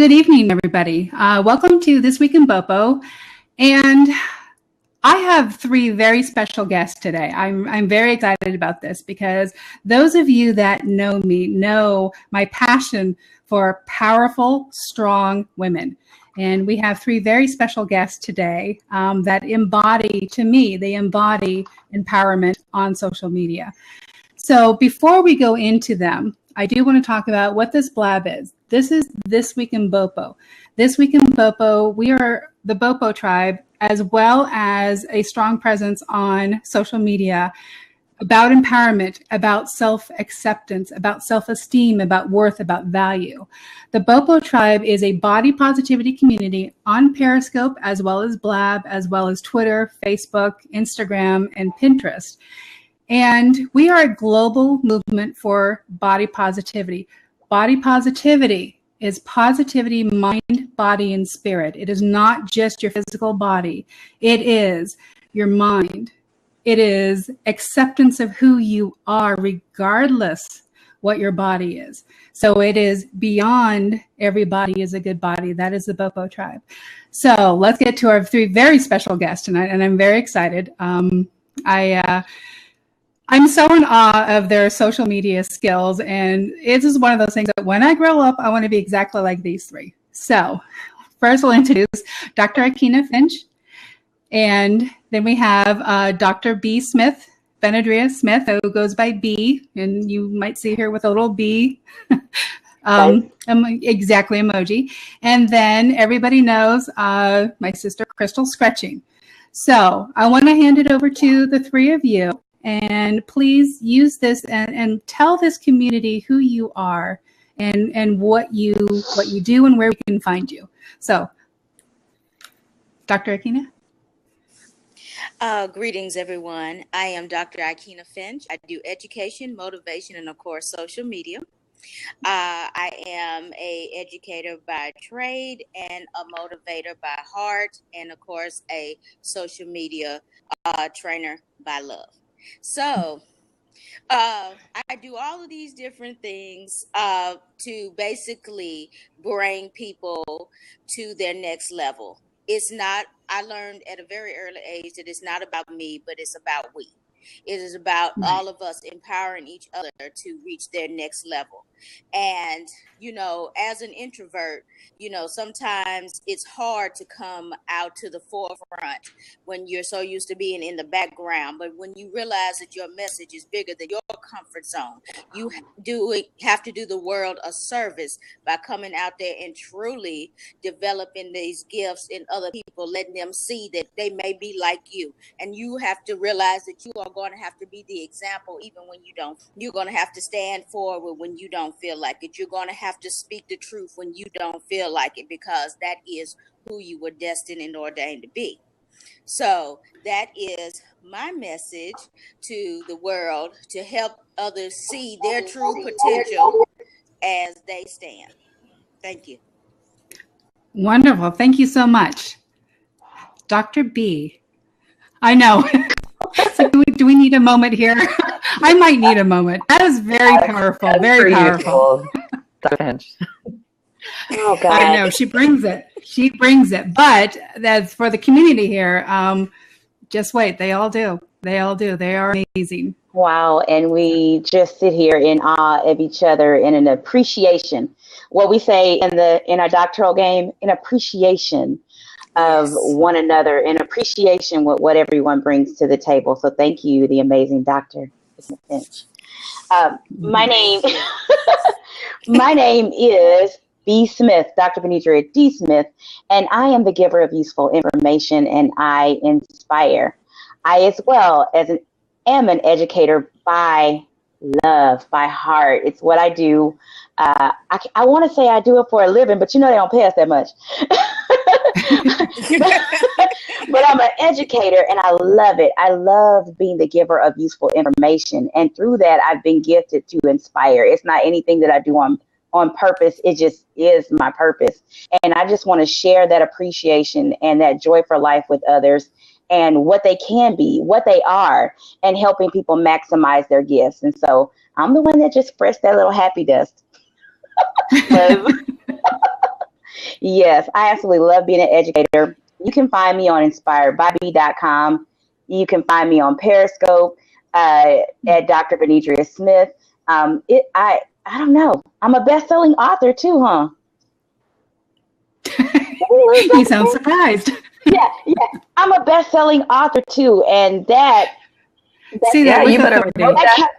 Good evening, everybody. Welcome to This Week in Bopo. And I have three very special guests today. I'm very excited about this because those of you that know me know my passion for powerful, strong women. And we have three very special guests today that embody, to me, they embody empowerment on social media. So before we go into them, I do want to talk about what this Blab is. This is This Week in Bopo. This Week in Bopo, we are the Bopo tribe, as well as a strong presence on social media about empowerment, about self-acceptance, about self-esteem, about worth, about value. The Bopo tribe is a body positivity community on Periscope, as well as Blab, as well as Twitter, Facebook, Instagram, and Pinterest. And we are a global movement for body positivity. Body positivity is positivity, mind, body, and spirit. It is not just your physical body. It is your mind. It is acceptance of who you are, regardless what your body is. So it is beyond every body is a good body. That is the Bopo tribe. So let's get to our three very special guests tonight, and I'm very excited. I'm so in awe of their social media skills, and it is one of those things that when I grow up, I want to be exactly like these three. So first we'll introduce Dr. Aikyna Finch, and then we have Dr. B. Smith, Benadria Smith, who goes by B, and you might see her with a little B, exactly emoji. And then everybody knows my sister, Crystal Scretching. So I want to hand it over to the three of you. And please use this and tell this community who you are and what you do and where we can find you. So, Dr. Aikyna. Greetings, everyone. I am Dr. Aikyna Finch. I do education, motivation, and of course, social media. I am an educator by trade and a motivator by heart, and of course, a social media trainer by love. So I do all of these different things to basically bring people to their next level. I learned at a very early age that it's not about me, but it's about we. It is about all of us empowering each other to reach their next level. And, as an introvert, sometimes it's hard to come out to the forefront when you're so used to being in the background. But when you realize that your message is bigger than your comfort zone, you have to do the world a service by coming out there and truly developing these gifts in other people, letting them see that they may be like you. And you have to realize that you are going to have to be the example even when you don't. You're going to have to stand forward when you don't feel like it. You're going to have to speak the truth when you don't feel like it, because that is who you were destined and ordained to be. So that is my message to the world, to help others see their true potential as they stand. Thank you. Wonderful. Thank you so much. Dr. B. I know. So do we need a moment here? I might need a moment. That is very powerful. Very powerful. Dr. Finch. Oh, God. I know. She brings it. She brings it. But that's for the community here. Just wait. They all do. They all do. They are amazing. Wow. And we just sit here in awe of each other and an appreciation. What we say in our doctoral game, an appreciation of one another, and appreciation what everyone brings to the table. So thank you, the amazing Dr. Finch. My name is B. Smith, Dr. Benadria D. Smith, and I am the giver of useful information, and I inspire. I, as well as am an educator by love, by heart. It's what I do. I want to say I do it for a living, but they don't pay us that much. But I'm an educator, and I love it. I love being the giver of useful information, and through that, I've been gifted to inspire. It's not anything that I do on purpose. It just is my purpose, and I just want to share that appreciation and that joy for life with others, and what they can be, what they are, and helping people maximize their gifts. And so I'm the one that just spreads that little happy dust. Yes, I absolutely love being an educator. You can find me on inspiredbyb.com. You can find me on Periscope at Dr. Benedria Smith. I don't know. I'm a best-selling author too, huh? You sound surprised. Yeah. I'm a best-selling author too, and see that? You better promote that.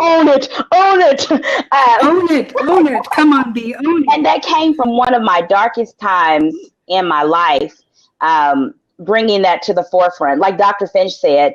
Own it. Own it. Come on, B. Own it. And that came from one of my darkest times in my life, bringing that to the forefront. Like Dr. Finch said,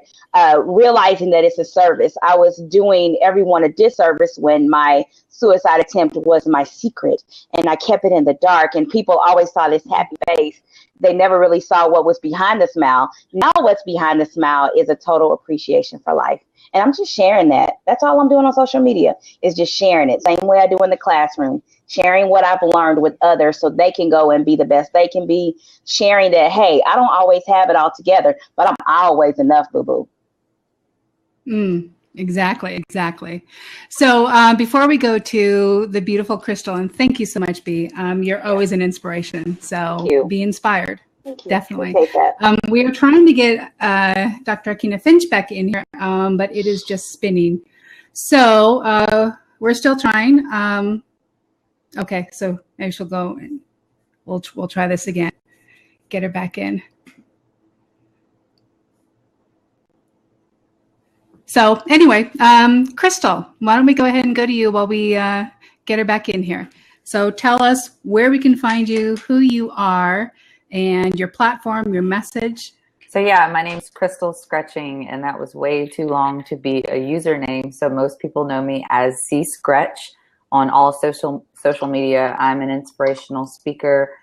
realizing that it's a service. I was doing everyone a disservice when my suicide attempt was my secret, and I kept it in the dark, and people always saw this happy face. They never really saw what was behind the smile. Now what's behind the smile is a total appreciation for life. And I'm just sharing that. That's all I'm doing on social media, is just sharing it. Same way I do in the classroom, sharing what I've learned with others so they can go and be the best they can be. Sharing that, hey, I don't always have it all together, but I'm always enough, boo-boo. Exactly. So before we go to the beautiful Crystal, and thank you so much, B. You're always an inspiration. So be inspired. Definitely. We are trying to get Dr. Aikyna Finch back in here, but it is just spinning. So we're still trying. Okay, so maybe she'll go and we'll try this again. Get her back in. So anyway, Crystal, why don't we go ahead and go to you while we get her back in here. So tell us where we can find you, who you are, and your platform, your message. So yeah, my name's Crystal Scretching, and that was way too long to be a username. So most people know me as C Scretch on all social media. I'm an inspirational speaker,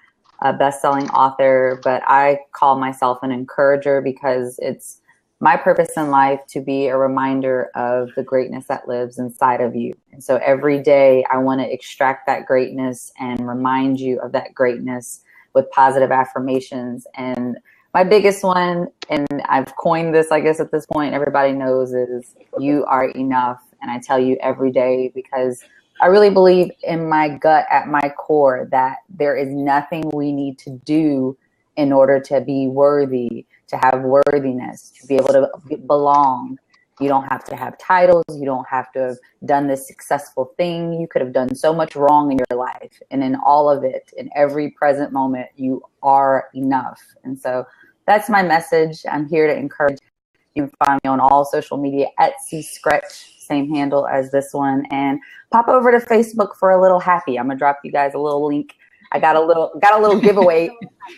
a best-selling author, but I call myself an encourager because it's my purpose in life to be a reminder of the greatness that lives inside of you. And so every day I want to extract that greatness and remind you of that greatness with positive affirmations. And my biggest one, and I've coined this, I guess at this point, everybody knows, is you are enough. And I tell you every day because I really believe in my gut, at my core, that there is nothing we need to do in order to be worthy, to have worthiness, to be able to belong. You don't have to have titles. You don't have to have done this successful thing. You could have done so much wrong in your life. And in all of it, in every present moment, you are enough. And so that's my message. I'm here to encourage. You can find me on all social media at CScretch, same handle as this one. And pop over to Facebook for a little happy. I'm going to drop you guys a little link. I got a little giveaway.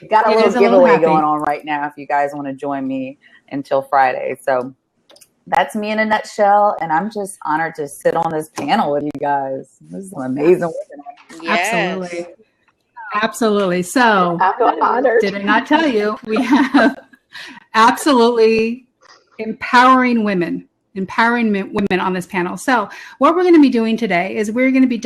Got a little giveaway going on right now if you guys want to join me until Friday. So that's me in a nutshell, and I'm just honored to sit on this panel with you guys. This is an amazing woman. Yes. Absolutely. So, I feel honored. did I not tell you we have absolutely empowering women on this panel? So, what we're going to be doing today is we're going to be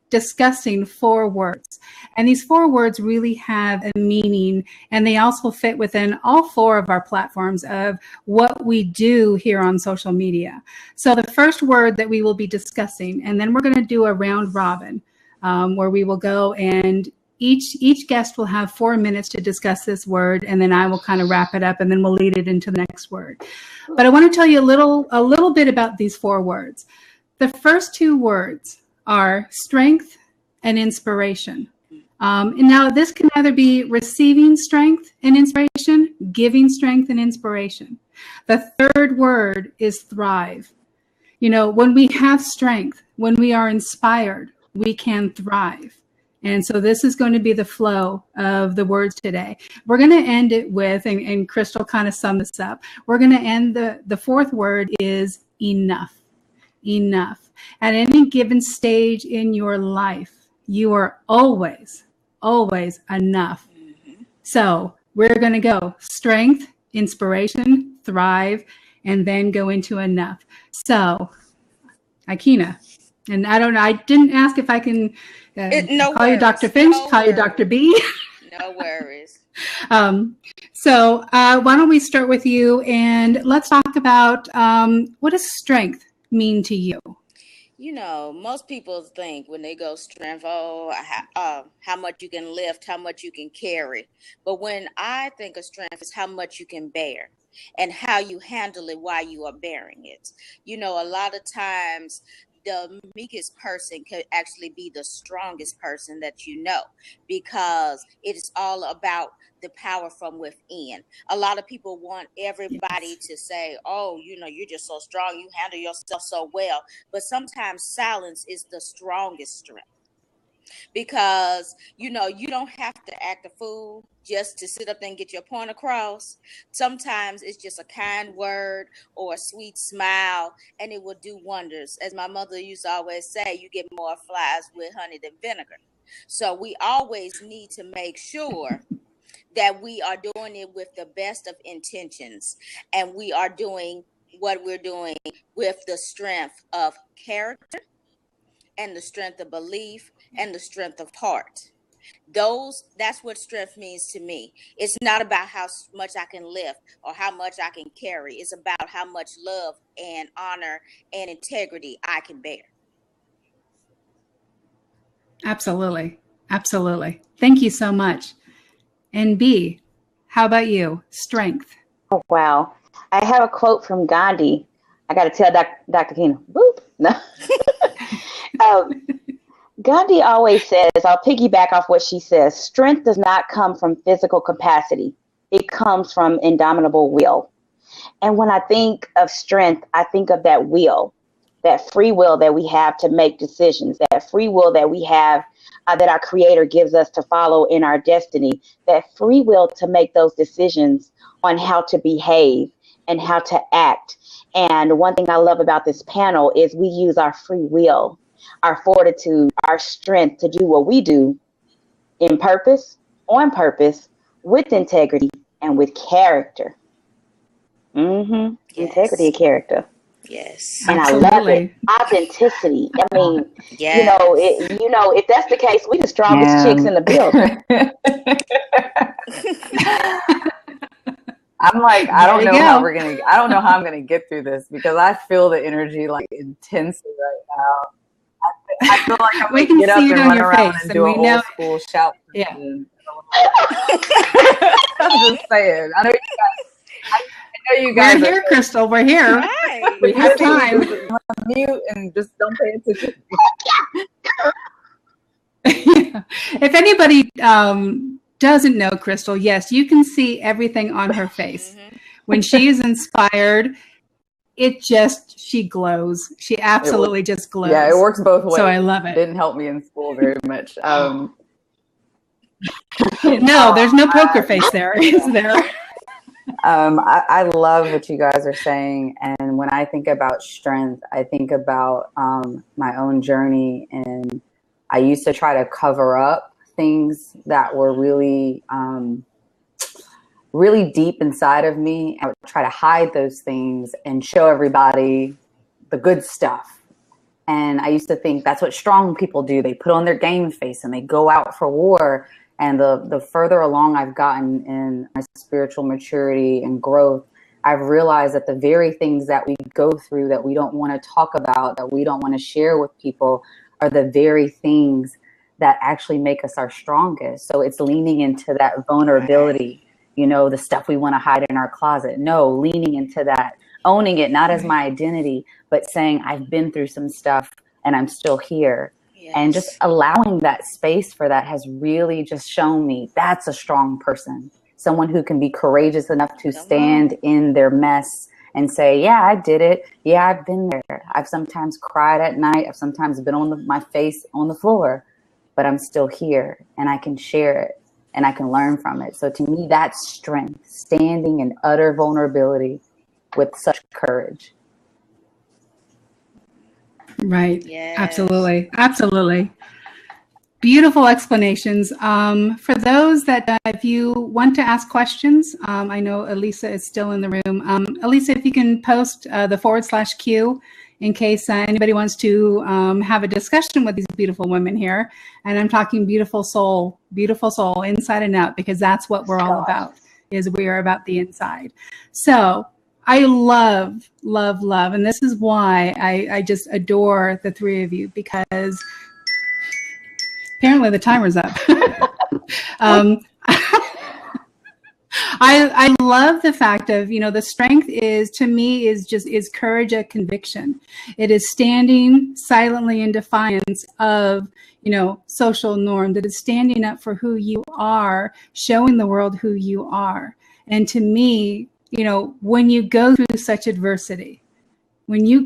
discussing 4 words. And these 4 words really have a meaning, and they also fit within all 4 of our platforms of what we do here on social media. So the first word that we will be discussing, and then we're going to do a round robin where we will go and each guest will have 4 minutes to discuss this word, and then I will kind of wrap it up, and then we'll lead it into the next word. But I want to tell you a little bit about these 4 words. The first 2 words are strength and inspiration. And now this can either be receiving strength and inspiration, giving strength and inspiration. The third word is thrive. You know, when we have strength, when we are inspired, we can thrive. And so this is going to be the flow of the words today. We're going to end it with, and Crystal kind of summed this up, we're going to end the fourth word is enough. Enough. At any given stage in your life, you are always enough. So we're going to go strength, inspiration, thrive, and then go into enough. So, Aikyna, and I don't know, I didn't ask if I can call you Dr. Finch, call you Dr. B. No worries. So why don't we start with you, and let's talk about what does strength mean to you? most people think when they go strength, how much you can lift, how much you can carry. But when I think of strength, it's how much you can bear and how you handle it while you are bearing it. A lot of times the meekest person could actually be the strongest person that because it is all about the power from within. A lot of people want everybody to say, oh, you're just so strong, you handle yourself so well. But sometimes silence is the strongest strength, because you don't have to act a fool just to sit up there and get your point across. Sometimes it's just a kind word or a sweet smile, and it will do wonders. As my mother used to always say, you get more flies with honey than vinegar. So we always need to make sure that we are doing it with the best of intentions, and we are doing what we're doing with the strength of character and the strength of belief and the strength of heart. That's what strength means to me. It's not about how much I can lift or how much I can carry. It's about how much love and honor and integrity I can bear. Absolutely. Absolutely. Thank you so much. And B, how about you? Strength. Oh, wow. I have a quote from Gandhi. I got to tell Dr. Kina. Whoop. No. Gandhi always says, I'll piggyback off what she says, strength does not come from physical capacity. It comes from indomitable will. And when I think of strength, I think of that will, that free will that we have to make decisions, that free will that we have, that our Creator gives us to follow in our destiny, that free will to make those decisions on how to behave and how to act. And one thing I love about this panel is we use our free will, our fortitude, our strength to do what we do in purpose, on purpose, with integrity, and with character. Yes. Integrity and character. Yes. And Absolutely. I love it. Authenticity. I mean, yes. If that's the case, we the strongest chicks in the building. I'm like, I don't know how I'm gonna get through this, because I feel the energy like intensely right now. I feel like I'm We gonna can get up see it and on run your around face, and and do we an know- old school shout. Yeah. I'm just saying. I know you guys. We're here, Crystal. We're here. Right. We have time. Mute and just don't pay attention. If anybody doesn't know Crystal, yes, you can see everything on her face. When she is inspired, she glows. She absolutely just glows. Yeah, it works both ways. So I love it. Didn't help me in school very much. No, there's no poker face there, is there? I love what you guys are saying. And when I think about strength, I think about my own journey. And I used to try to cover up things that were really, really deep inside of me. I would try to hide those things and show everybody the good stuff. And I used to think that's what strong people do. They put on their game face and they go out for war. And the further along I've gotten in my spiritual maturity and growth, I've realized that the very things that we go through that we don't want to talk about, that we don't want to share with people, are the very things that actually make us our strongest. So it's leaning into that vulnerability, the stuff we want to hide in our closet. No, leaning into that, owning it, not as my identity, but saying I've been through some stuff and I'm still here. Yes. And just allowing that space for that has really just shown me that's a strong person. Someone who can be courageous enough to stand in their mess and say, yeah, I did it. Yeah, I've been there. I've sometimes cried at night. I've sometimes been on my face on the floor, but I'm still here and I can share it and I can learn from it. So to me, that's strength, standing in utter vulnerability with such courage. Right. Yes. Absolutely. Absolutely. Beautiful explanations. For those that, if you want to ask questions, I know Elisa is still in the room. Elisa, if you can post the /Q in case anybody wants to have a discussion with these beautiful women here. And I'm talking beautiful soul inside and out, because that's what we're all about, is we are about the inside. So I love, love, love. And this is why I just adore the three of you, because apparently the timer's up. I love the fact of, the strength is, to me, is courage of conviction. It is standing silently in defiance of, social norms. It is standing up for who you are, showing the world who you are. And to me, when you go through such adversity, you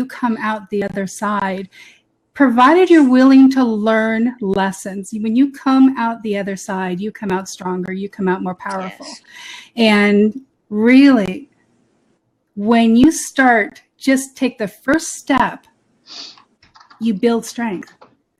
come out the other side, provided you're willing to learn lessons. When you come out the other side, you come out stronger, you come out more powerful. Yes. And really, when you just take the first step, you build strength.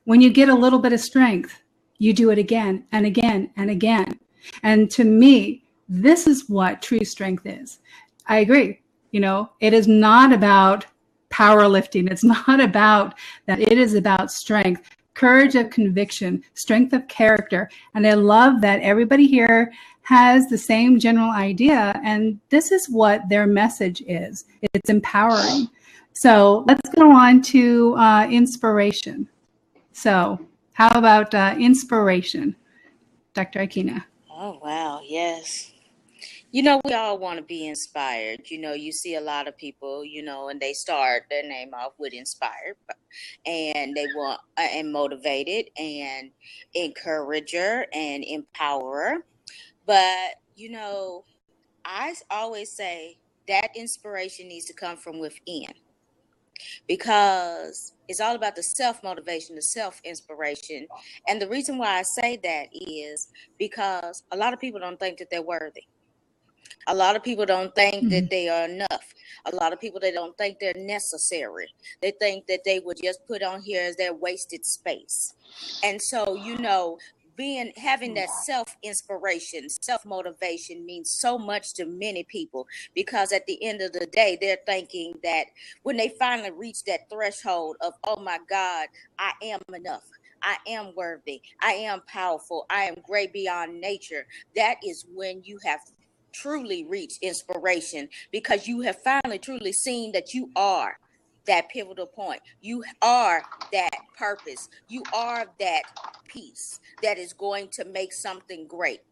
When you get a little bit of strength, you do it again and again and again. And to me, this is what true strength is. I agree. It is not about powerlifting. It's not about that. It is about strength, courage of conviction, strength of character. And I love that everybody here has the same general idea. And this is what their message is. It's empowering. So let's go on to inspiration. So how about inspiration, Dr. Aikyna? Oh, wow. Yes. We all want to be inspired. You see a lot of people, and they start their name off with inspired, and they want and motivated and encourager and empowerer. But, I always say that inspiration needs to come from within, because it's all about the self-motivation, the self-inspiration. And the reason why I say that is because a lot of people don't think that they're worthy. A lot of people don't think that they are enough. A lot of people, they don't think they're necessary. They think that they would just put on here as their wasted space. And so, having that self-inspiration, self-motivation means so much to many people, because at the end of the day, they're thinking that when they finally reach that threshold of, oh my God, I am enough, I am worthy, I am powerful, I am great beyond nature, that is when you have truly reached inspiration, because you have finally truly seen that you are that pivotal point. You are that purpose. You are that piece that is going to make something great.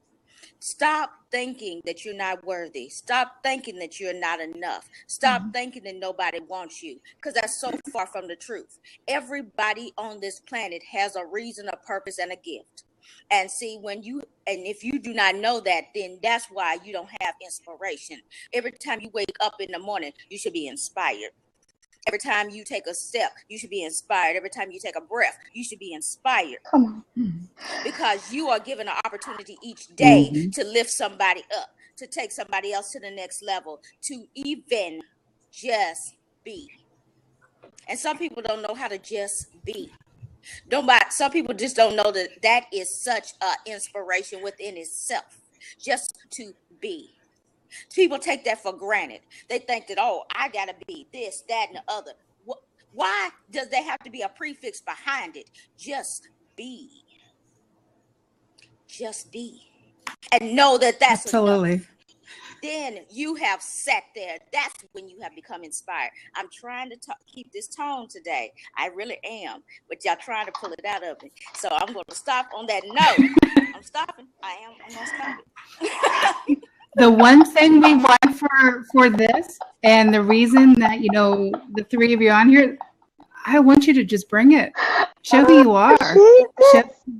Stop thinking that you're not worthy. Stop thinking that you're not enough. Stop thinking that nobody wants you, because that's so far from the truth. Everybody on this planet has a reason, a purpose, and a gift. And see, if you do not know that, then that's why you don't have inspiration. Every time you wake up in the morning, you should be inspired. Every time you take a step, you should be inspired. Every time you take a breath, you should be inspired. Come on. Because you are given an opportunity each day to lift somebody up, to take somebody else to the next level, to even just be. And some people don't know how to just be. Some people just don't know that is such an inspiration within itself, just to be. People take that for granted. They think that, oh, I gotta be this, that, and the other. Why does there have to be a prefix behind it? Just be. Just be. And know that that's absolutely enough. Then you have sat there. That's when you have become inspired. I'm trying to keep this tone today. I really am. But y'all trying to pull it out of me. So I'm going to stop on that note. I'm stopping. I'm going to stop it. The one thing we want for this, and the reason that, the three of you on here, I want you to just bring it. Show who you are. Show who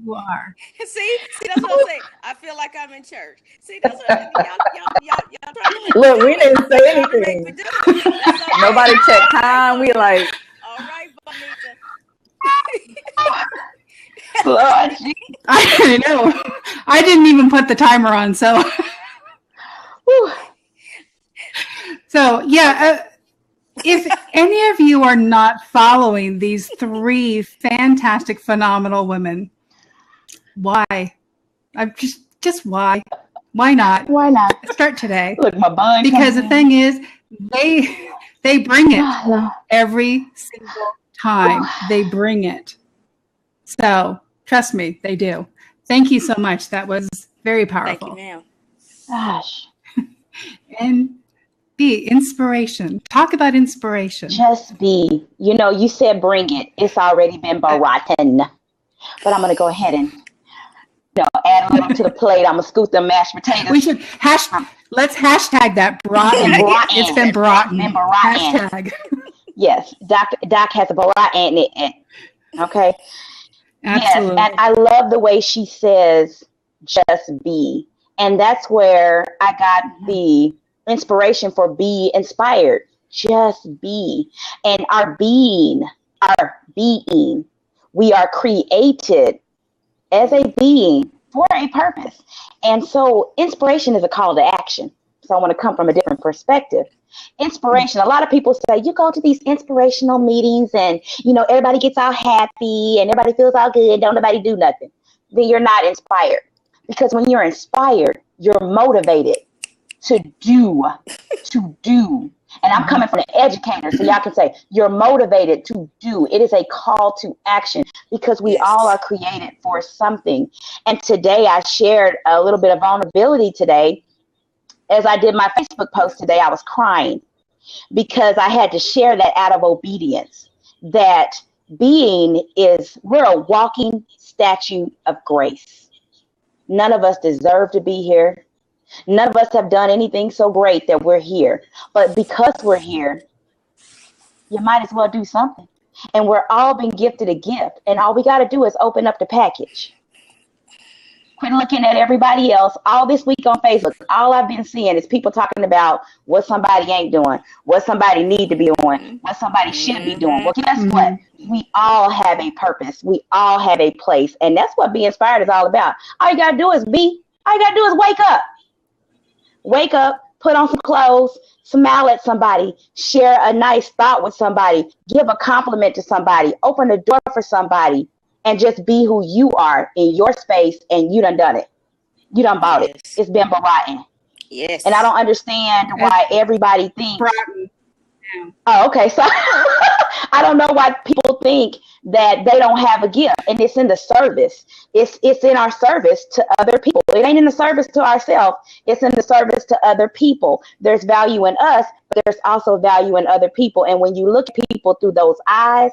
you are. See, that's what I'm saying. I feel like I'm in church. See, that's what y'all trying to look, we didn't say anything. Nobody checked time. We like, all right, Bonita. Lord, I know. I didn't even put the timer on, so. So, yeah. If any of you are not following these three fantastic, phenomenal women, why? I'm just why? Why not? why not? Start today. Look, my bun. Because the thing is, they bring it every single time. They bring it. So trust me, they do. Thank you so much. That was very powerful. Thank you, ma'am. Gosh. And be. Inspiration. Talk about inspiration. Just be. You know, you said bring it. It's already been rotten. But I'm going to go ahead and add a little to the plate. I'm going to scoot the mashed potatoes. We should let's hashtag that brought in. It's been brought in. Hashtag. Yes, Doc has a brought in it. Okay. Absolutely. Yes, and I love the way she says, just be. And that's where I got the inspiration for be inspired. Just be. And our being, we are created as a being for a purpose. And so inspiration is a call to action. So I want to come from a different perspective. Inspiration. A lot of people say you go to these inspirational meetings and, everybody gets all happy and everybody feels all good. Don't nobody do nothing. Then you're not inspired. Because when you're inspired, you're motivated to do. And I'm coming from an educator, so y'all can say you're motivated to do. It is a call to action because we all are created for something. And today I shared a little bit of vulnerability today. As I did my Facebook post today, I was crying because I had to share that out of obedience. That we're a walking statue of grace. None of us deserve to be here. None of us have done anything so great that we're here. But because we're here, you might as well do something. And we're all been gifted a gift. And all we got to do is open up the package. Quit looking at everybody else. All this week on Facebook, all I've been seeing is people talking about what somebody ain't doing, what somebody need to be doing, what somebody should be doing. Well, guess what? We all have a purpose. We all have a place. And that's what Be Inspired is all about. All you got to do is be. All you got to do is wake up. Wake up, put on some clothes, smile at somebody, share a nice thought with somebody, give a compliment to somebody, open the door for somebody, and just be who you are in your space, and you done it. You done bought it. It's been rotten. Yes. And I don't understand why everybody thinks. Oh, okay. So I don't know why people think that they don't have a gift, and it's in the service. It's in our service to other people. It ain't in the service to ourselves. It's in the service to other people. There's value in us, but there's also value in other people. And when you look at people through those eyes,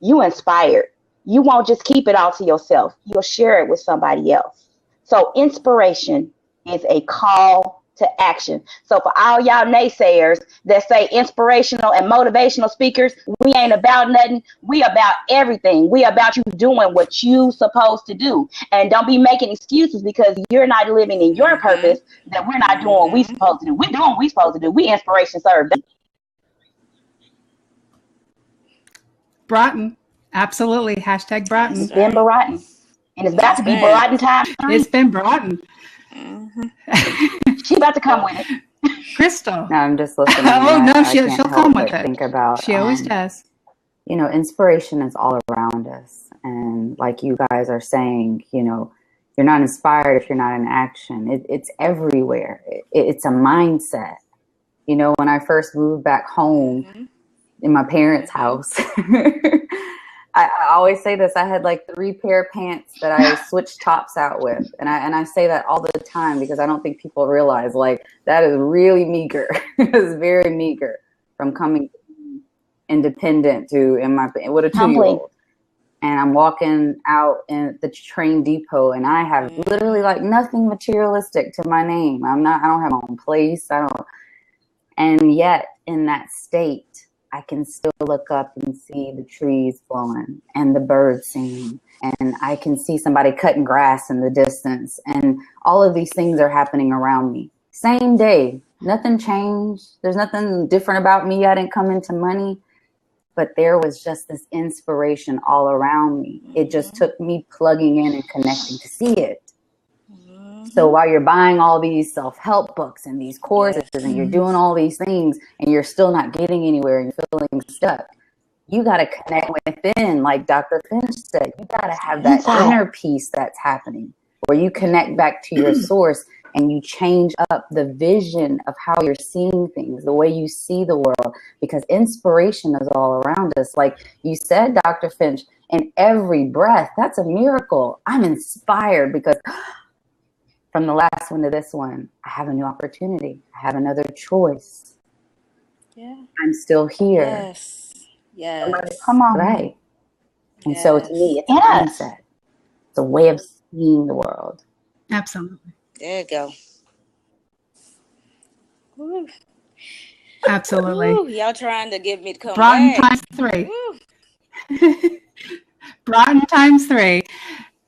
you inspired. You won't just keep it all to yourself. You'll share it with somebody else. So inspiration is a call to action. So for all y'all naysayers that say inspirational and motivational speakers, we ain't about nothing. We about everything. We about you doing what you supposed to do. And don't be making excuses because you're not living in your purpose that we're not doing what we supposed to do. We're doing what we supposed to do. We inspiration serve. Broughton. Absolutely. Hashtag Broughton. It's been Broughton. And it's about to be Broughton time. It's been Broughton. She about to come with it. Crystal. No, I'm just listening. Oh, no, she'll come with it. Think about, she always does. Inspiration is all around us. And like you guys are saying, you're not inspired if you're not in action. It's everywhere. It's a mindset. When I first moved back home in my parents' house, I always say this. I had like 3 pair of pants that I switched tops out with. And I say that all the time because I don't think people realize like that is really meager. It's very meager from coming independent to with a 2-year-old. And I'm walking out in the train depot and I have literally like nothing materialistic to my name. I don't have my own place. And yet in that state, I can still look up and see the trees blowing and the birds singing. And I can see somebody cutting grass in the distance. And all of these things are happening around me. Same day. Nothing changed. There's nothing different about me. I didn't come into money. But there was just this inspiration all around me. It just took me plugging in and connecting to see it. So while you're buying all these self-help books and these courses and you're doing all these things and you're still not getting anywhere and you're feeling stuck, you got to connect within, like Dr. Finch said. You got to have that inner peace that's happening where you connect back to your source and you change up the vision of how you're seeing things, the way you see the world, because inspiration is all around us. Like you said, Dr. Finch, in every breath, that's a miracle. I'm inspired because from the last one to this one, I have a new opportunity. I have another choice. Yeah. I'm still here. Yes. Yes. Come on. Right. And so to me, it's a Yes. mindset. It's a way of seeing the world. Absolutely. There you go. Woo. Absolutely. Woo. Y'all trying to get me to come Broughton back. times 3. Woo. Broughton times 3.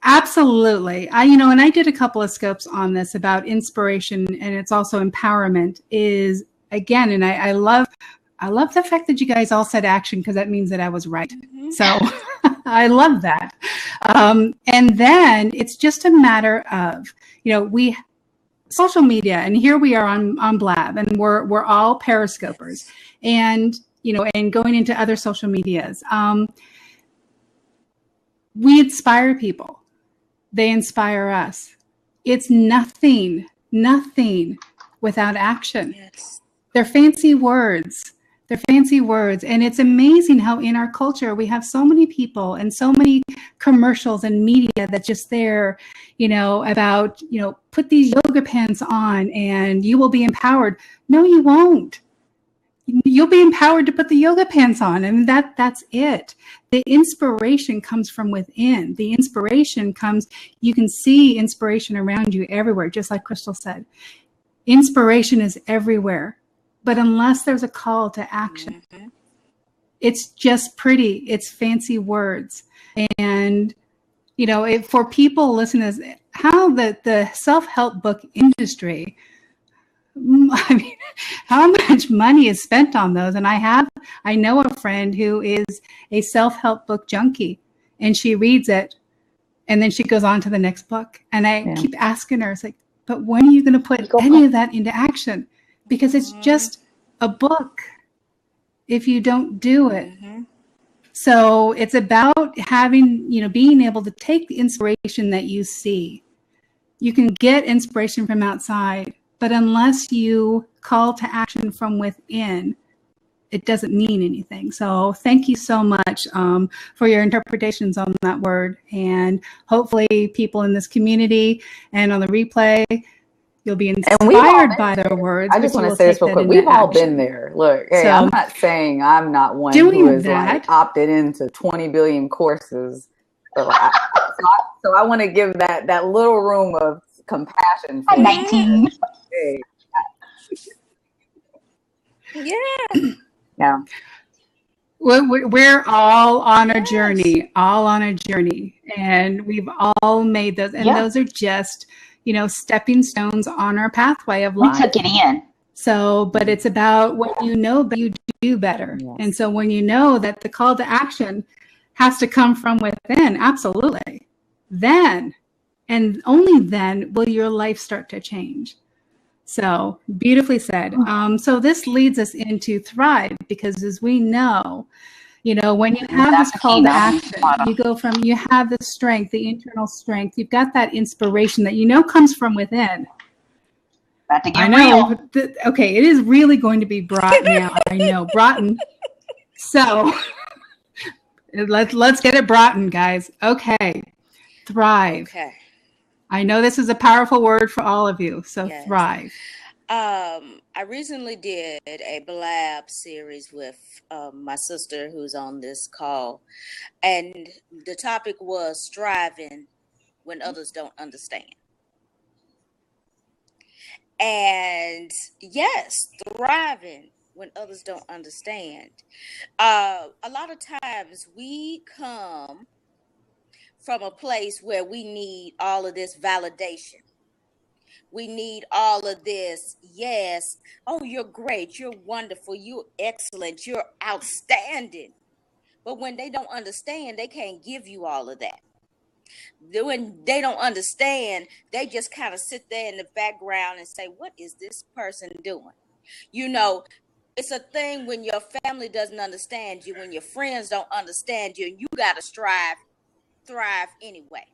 Absolutely. And I did a couple of scopes on this about inspiration, and it's also empowerment is, again, and I love the fact that you guys all said action, because that means that I was right. Mm-hmm. So I love that. And then it's just a matter of, we social media, and here we are on Blab, and we're all periscopers, and and going into other social medias. We inspire people. They inspire us. It's nothing without action. Yes. They're fancy words. And it's amazing how in our culture we have so many people and so many commercials and media that's just there, about, put these yoga pants on and you will be empowered. No, you won't. You'll be empowered to put the yoga pants on, and that's it. The inspiration comes from within. The inspiration comes, you can see inspiration around you everywhere, just like Crystal said. Inspiration is everywhere, but unless there's a call to action, it's just pretty, it's fancy words. And, for people listening to this, how the self-help book industry, I mean, how much money is spent on those? And I know a friend who is a self-help book junkie, and she reads it and then she goes on to the next book. And I keep asking her, it's like, but when are you going to put any of that into action? Because it's just a book if you don't do it. So it's about having, being able to take the inspiration that you see. You can get inspiration from outside, but unless you call to action from within, it doesn't mean anything. So thank you so much for your interpretations on that word. And hopefully people in this community and on the replay, you'll be inspired by their words. I just want to say this real quick. We've all been there. Look, hey, so, I'm not saying I'm not one who is like opted into 20 billion courses. So I want to give that little room of compassion for 19. Yeah. Yeah. We're all on a journey, and we've all made those, and those are just, stepping stones on our pathway of life. We took it in. So, but it's about when you know you do better. Yes. And so when you know that the call to action has to come from within, absolutely, then and only then will your life start to change. So beautifully said. So this leads us into thrive, because as we know, when you have this call to action, you have the strength, the internal strength, you've got that inspiration that comes from within. About to get real. Okay, it is really going to be brought now. I know, Broughton. So let's get it Broughton, guys. Okay, thrive. Okay. I know this is a powerful word for all of you, so thrive. I recently did a Blab series with my sister who's on this call, and the topic was striving when others don't understand. And yes, thriving when others don't understand. A lot of times we come from a place where we need all of this validation. We need all of this. Yes. Oh, you're great. You're wonderful. You're excellent. You're outstanding. But when they don't understand, they can't give you all of that. When they don't understand, they just kind of sit there in the background and say, what is this person doing? It's a thing when your family doesn't understand you, when your friends don't understand you, and you got to thrive anyway.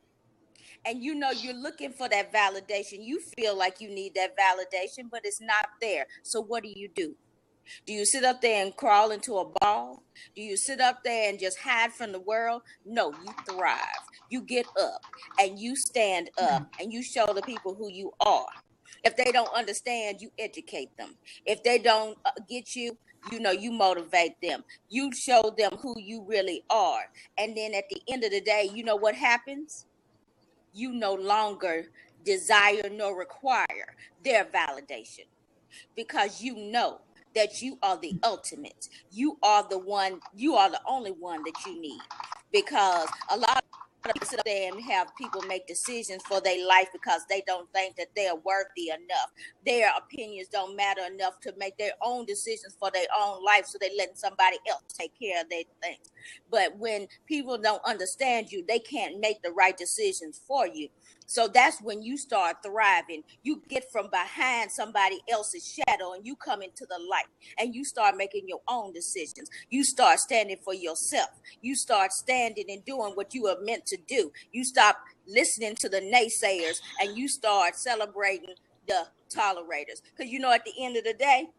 And you're looking for that validation. You feel like you need that validation, but it's not there. So what do? Do you sit up there and crawl into a ball? Do you sit up there and just hide from the world? No, you thrive. You get up and you stand up and you show the people who you are. If they don't understand, you educate them. If they don't get you, You motivate them. You show them who you really are. And then at the end of the day, you know what happens? You no longer desire nor require their validation, because you know that you are the ultimate. You are the one, you are the only one that you need. Because a lot of people sit up there and have people make decisions for their life because they don't think that they're worthy enough. Their opinions don't matter enough to make their own decisions for their own life, so they letting somebody else take care of their things. But when people don't understand you, they can't make the right decisions for you. So that's when you start thriving. You get from behind somebody else's shadow and you come into the light, and you start making your own decisions. You start standing for yourself. You start standing and doing what you are meant to do. You stop listening to the naysayers and you start celebrating the tolerators. Because at the end of the day,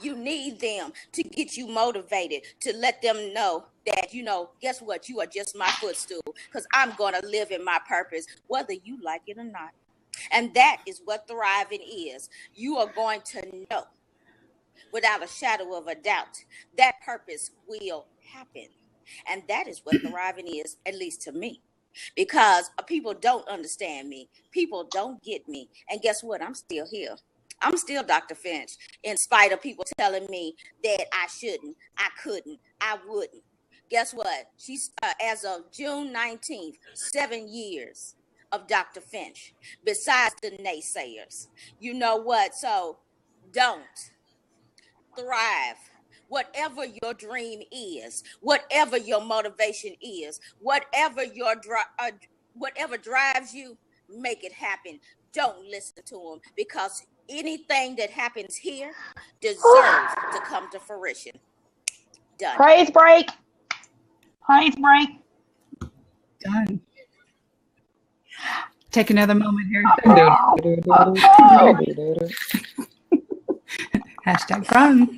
you need them to get you motivated, to let them know that, guess what? You are just my footstool, because I'm going to live in my purpose, whether you like it or not. And that is what thriving is. You are going to know without a shadow of a doubt that purpose will happen. And that is what thriving is, at least to me. Because people don't understand me. People don't get me. And guess what? I'm still here. I'm still Dr. Finch, in spite of people telling me that I shouldn't, I couldn't, I wouldn't. Guess what? She's as of June 19th, 7 years of Dr. Finch, besides the naysayers. You know what? So don't thrive. Whatever your dream is, whatever your motivation is, whatever whatever drives you, make it happen. Don't listen to them, because anything that happens here deserves to come to fruition. Done. Praise break. Praise break. Done. Take another moment here. Hashtag fun.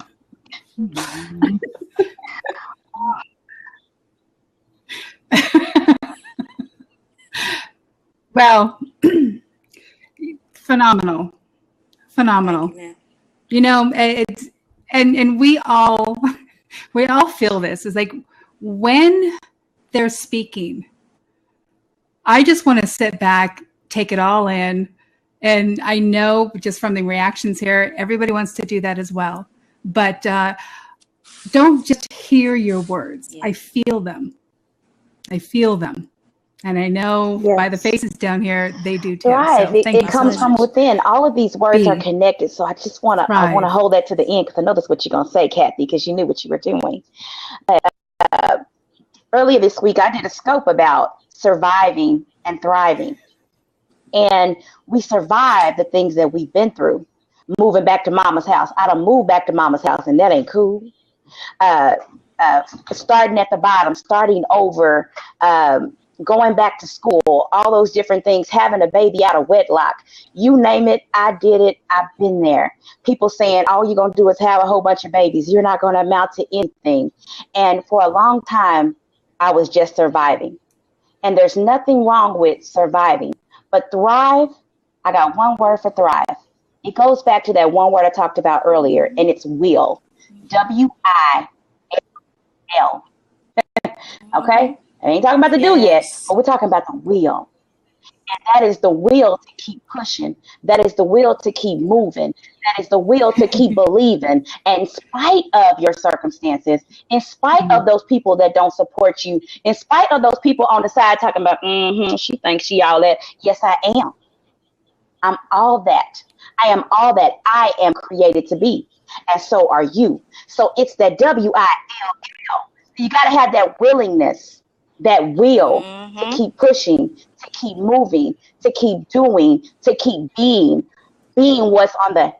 Well, phenomenal. It's and we all feel this. It's like when they're speaking, I just want to sit back, take it all in. And I know just from the reactions here, everybody wants to do that as well. But don't just hear your words. Yeah. I feel them. And I know by the faces down here, they do too. Right. So it comes from within. All of these words are connected. So I just want to hold that to the end, because I know that's what you're going to say, Kathy, because you knew what you were doing. Earlier this week, I did a scope about surviving and thriving. And we survive the things that we've been through. Moving back to mama's house. I done moved back to mama's house, and that ain't cool. Starting at the bottom, starting over, going back to school, all those different things, having a baby out of wedlock. You name it, I did it. I've been there. People saying, all you're going to do is have a whole bunch of babies. You're not going to amount to anything. And for a long time, I was just surviving. And there's nothing wrong with surviving. But thrive, I got one word for thrive. It goes back to that one word I talked about earlier, and it's will. W-I-L. Okay? I ain't talking about the do yet, but we're talking about the will. And that is the will to keep pushing. That is the will to keep moving. That is the will to keep believing. And in spite of your circumstances, in spite of those people that don't support you, in spite of those people on the side talking about, she thinks she all that. Yes, I am. I'm all that. I am all that I am created to be. And so are you. So it's that W-I-L-L. You got to have that willingness, that will to keep pushing, to keep moving, to keep doing, to keep being what's on the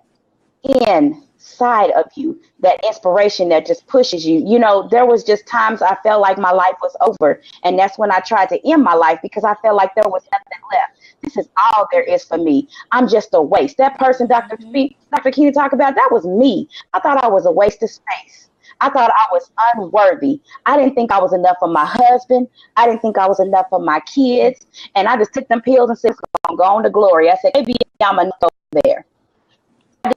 inside of you, that inspiration that just pushes you. You know, there was just times I felt like my life was over. And that's when I tried to end my life, because I felt like there was nothing left. This is all there is for me. I'm just a waste. That person Dr. Aikyna talked about, that was me. I thought I was a waste of space. I thought I was unworthy. I didn't think I was enough for my husband. I didn't think I was enough for my kids. And I just took them pills and said, I'm going to glory. I said, maybe I'm enough over there. I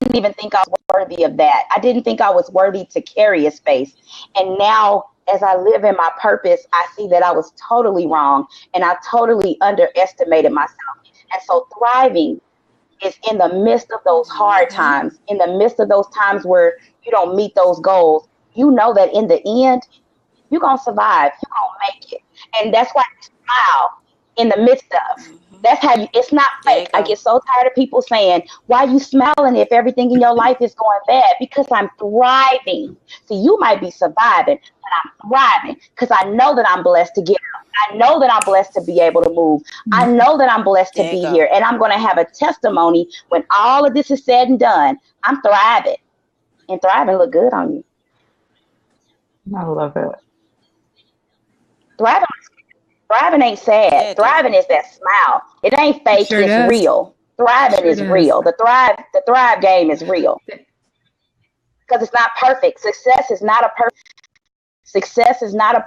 didn't even think I was worthy of that. I didn't think I was worthy to carry a space. And now, as I live in my purpose, I see that I was totally wrong and I totally underestimated myself. And so thriving is in the midst of those hard times, in the midst of those times where you don't meet those goals. You know that in the end, you're going to survive. You're going to make it. And that's why you smile in the midst of. That's how you, it's not fake. I get so tired of people saying, why are you smiling if everything in your life is going bad? Because I'm thriving. See, you might be surviving, but I'm thriving because I know that I'm blessed to get out. I know that I'm blessed to be able to move. I know that I'm blessed to be here. And I'm going to have a testimony when all of this is said and done. I'm thriving. And thriving look good on you. I love it. Thriving ain't sad. Thriving is that smile. It ain't fake. It's real. Thriving is real. The thrive game is real. Because it's not perfect. Success is not a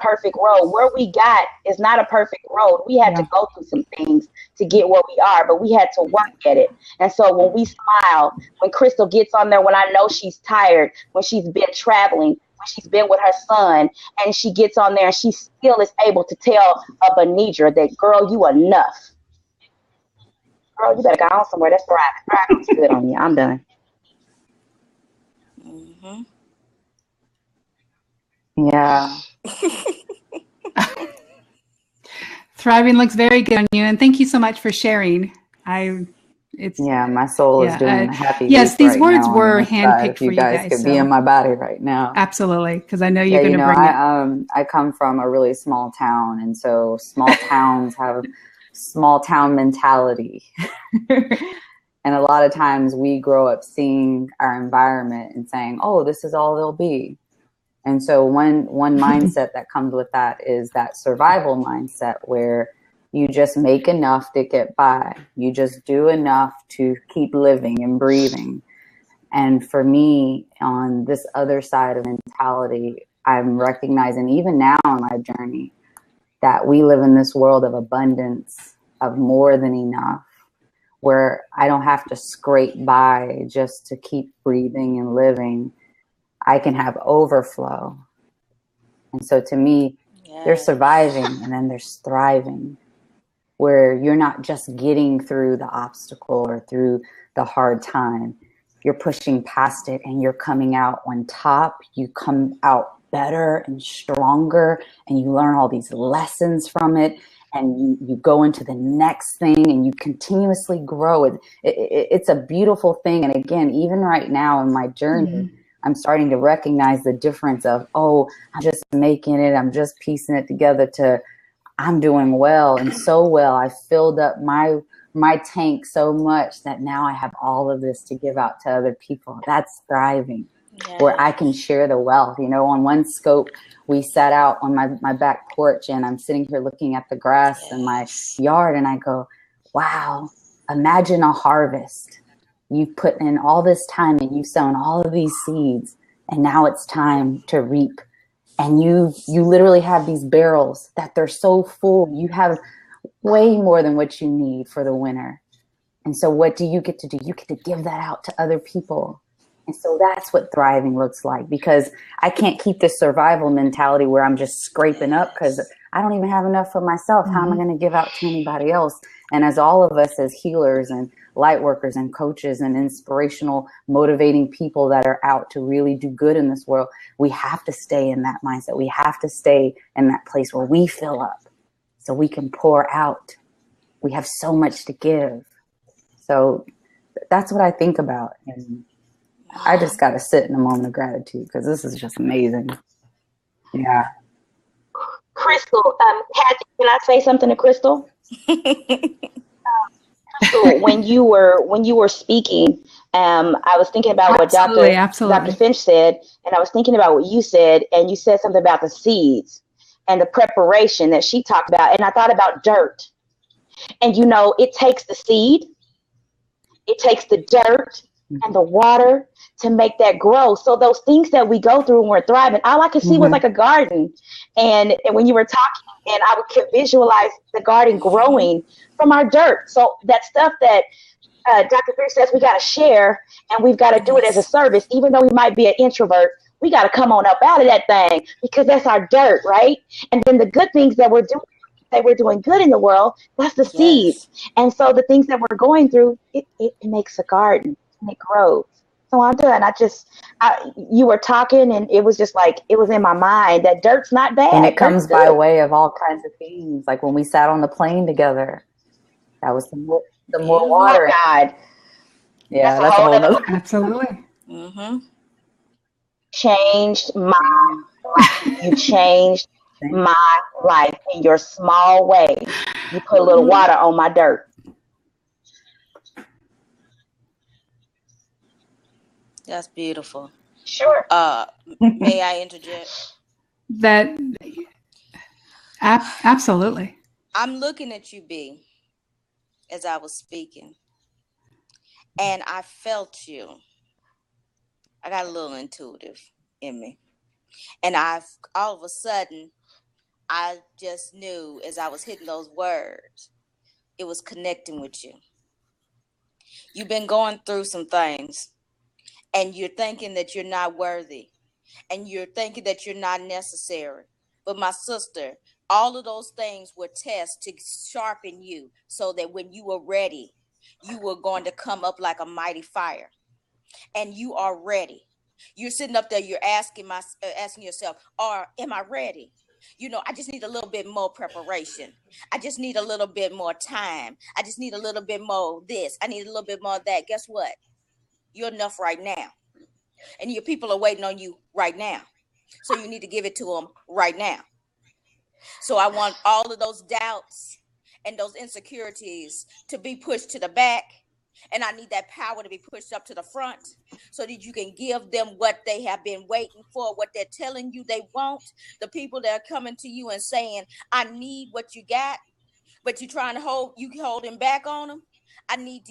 perfect road. Where we got is not a perfect road. We had to go through some things to get where we are, but we had to work at it. And so when we smile, when Crystal gets on there, when I know she's tired, when she's been traveling, when she's been with her son, and she gets on there and she still is able to tell a Benidra that, girl, you enough. Girl, you better go on somewhere. That's thriving. Thriving's good on you. I'm done. Yeah. Thriving looks very good on you, and thank you so much for sharing. My soul is doing a happy. Yes, these right words now were handpicked for you guys. Could be in my body right now. Absolutely, because I know you're going to bring it. I come from a really small town, and so small towns have small town mentality. And a lot of times we grow up seeing our environment and saying, "Oh, this is all there'll be." And so one mindset that comes with that is that survival mindset where you just make enough to get by. You just do enough to keep living and breathing. And for me, on this other side of mentality, I'm recognizing even now in my journey that we live in this world of abundance, of more than enough, where I don't have to scrape by just to keep breathing and living. I can have overflow. And so to me, there's surviving and then there's thriving, where you're not just getting through the obstacle or through the hard time. You're pushing past it and you're coming out on top. You come out better and stronger and you learn all these lessons from it. And you go into the next thing and you continuously grow. It's a beautiful thing. And again, even right now in my journey, I'm starting to recognize the difference of, I'm just making it. I'm just piecing it together to I'm doing well and so well. I filled up my tank so much that now I have all of this to give out to other people. That's thriving, where I can share the wealth. On one scope, we sat out on my back porch and I'm sitting here looking at the grass in my yard and I go, wow, imagine a harvest. You've put in all this time and you've sown all of these seeds and now it's time to reap. And you literally have these barrels that they're so full. You have way more than what you need for the winter. And so what do you get to do? You get to give that out to other people. And so that's what thriving looks like, because I can't keep this survival mentality where I'm just scraping up because I don't even have enough for myself. How am I going to give out to anybody else? And as all of us as healers and light workers and coaches and inspirational, motivating people that are out to really do good in this world, we have to stay in that mindset. We have to stay in that place where we fill up so we can pour out. We have so much to give. So that's what I think about. And I just got to sit in a moment of gratitude because this is just amazing. Yeah. Crystal, Kathy, can I say something to Crystal? Crystal, when you were speaking, I was thinking about what Dr. Finch said, and I was thinking about what you said, and you said something about the seeds and the preparation that she talked about, and I thought about dirt. And it takes the seed, it takes the dirt and the water to make that grow. So those things that we go through when we're thriving, all I could see was like a garden. And when you were talking, and I could visualize the garden growing from our dirt. So that stuff that Dr. Finch says we got to share and we've got to do it as a service. Even though we might be an introvert, we got to come on up out of that thing because that's our dirt, right? And then the good things that we're doing, that we're doing good in the world, that's the seeds. And so the things that we're going through, it makes a garden and it grows. So I'm done. You were talking and it was just like, it was in my mind that dirt's not bad. And it comes by way of all kinds of things. Like when we sat on the plane together, that was the more water. Oh God. Yeah, that's a whole nother. Absolutely. Mm-hmm. Changed my life. You changed my life in your small way. You put a little water on my dirt. That's beautiful. Sure. May I interject? That absolutely. I'm looking at you, B, as I was speaking, and I felt you. I got a little intuitive in me, and all of a sudden, I just knew as I was hitting those words, it was connecting with you. You've been going through some things, and you're thinking that you're not worthy, and you're thinking that you're not necessary. But my sister, all of those things were tests to sharpen you so that when you were ready, you were going to come up like a mighty fire. And you are ready. You're sitting up there, you're asking yourself, am I ready? I just need a little bit more preparation. I just need a little bit more time. I just need a little bit more this. I need a little bit more of that. Guess what? You're enough right now. And your people are waiting on you right now. So you need to give it to them right now. So I want all of those doubts and those insecurities to be pushed to the back. And I need that power to be pushed up to the front so that you can give them what they have been waiting for, what they're telling you they want. The people that are coming to you and saying, I need what you got, but you're trying to holding back on them. I need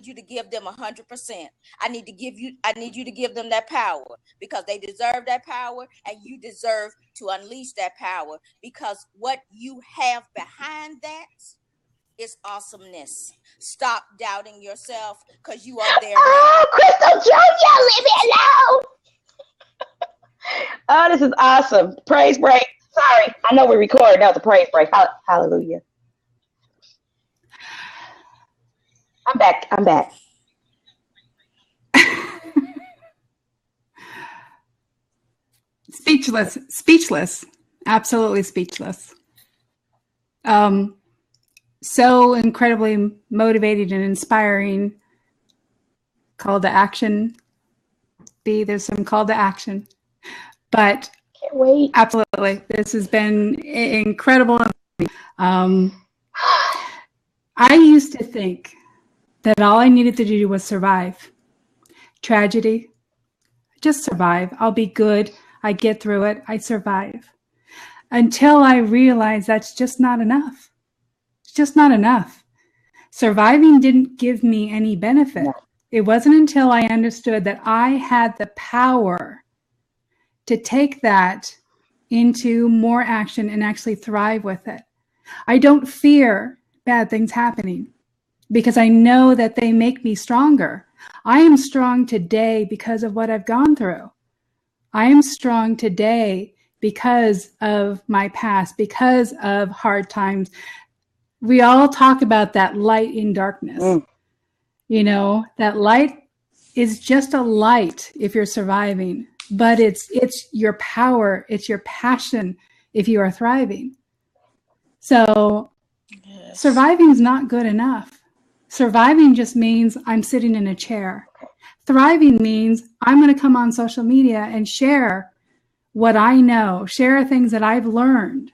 you to give them 100%. I need you to give them that power because they deserve that power and you deserve to unleash that power because what you have behind that is awesomeness. Stop doubting yourself because you are there. Oh, Crystal Jr., leave me alone. Oh, this is awesome. Praise break. Sorry, I know we recorded. That was a praise break. Hallelujah. I'm back. Speechless, absolutely speechless. So incredibly motivated and inspiring. Call to action. There's some call to action, but can't wait. Absolutely, this has been incredible. I used to think that all I needed to do was survive tragedy. Just survive. I'll be good. I get through it. I survive. Until I realized that's just not enough. It's just not enough. Surviving didn't give me any benefit. No. It wasn't until I understood that I had the power to take that into more action and actually thrive with it. I don't fear bad things happening because I know that they make me stronger. I am strong today because of what I've gone through. I am strong today because of my past, because of hard times. We all talk about that light in darkness. That light is just a light if you're surviving, but it's your power, it's your passion if you are thriving. So yes. Surviving is not good enough. Surviving just means I'm sitting in a chair. Thriving means I'm going to come on social media and share what I know, share things that I've learned.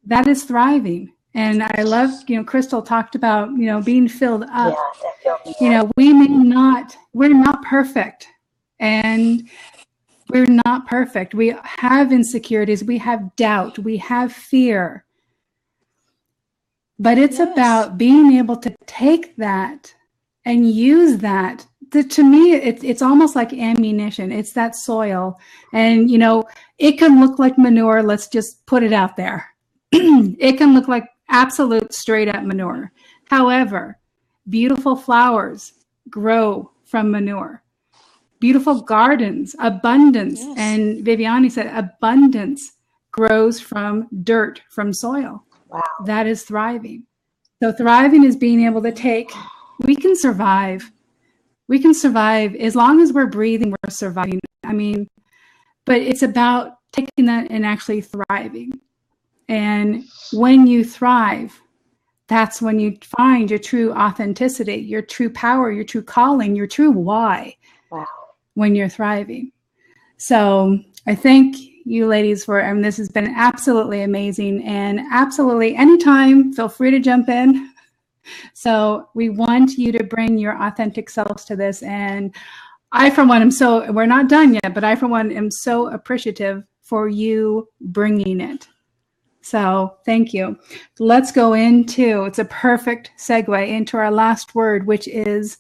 That is thriving. And I love, Crystal talked about, being filled up. Yeah, we're not perfect. And we're not perfect. We have insecurities. We have doubt. We have fear. But it's about being able to take that and use that. To me, it's almost like ammunition. It's that soil. And, it can look like manure. Let's just put it out there. It can look like absolute straight up manure. However, Beautiful flowers grow from manure. Beautiful gardens, abundance. Yes. And Viviani said abundance grows from dirt, from soil. Wow. That is thriving. So thriving is being able to take, we can survive. We can survive as long as we're breathing, we're surviving. I mean, but it's about taking that and actually thriving. And when you thrive, that's when you find your true authenticity, your true power, your true calling, your true why. Wow. When you're thriving. So I thank you ladies for, I mean, this has been absolutely amazing, and absolutely anytime, feel free to jump in. So we want you to bring your authentic selves to this. And I, for one, we're not done yet, but I, for one, am so appreciative for you bringing it. So thank you. Let's go into, it's a perfect segue into our last word, which is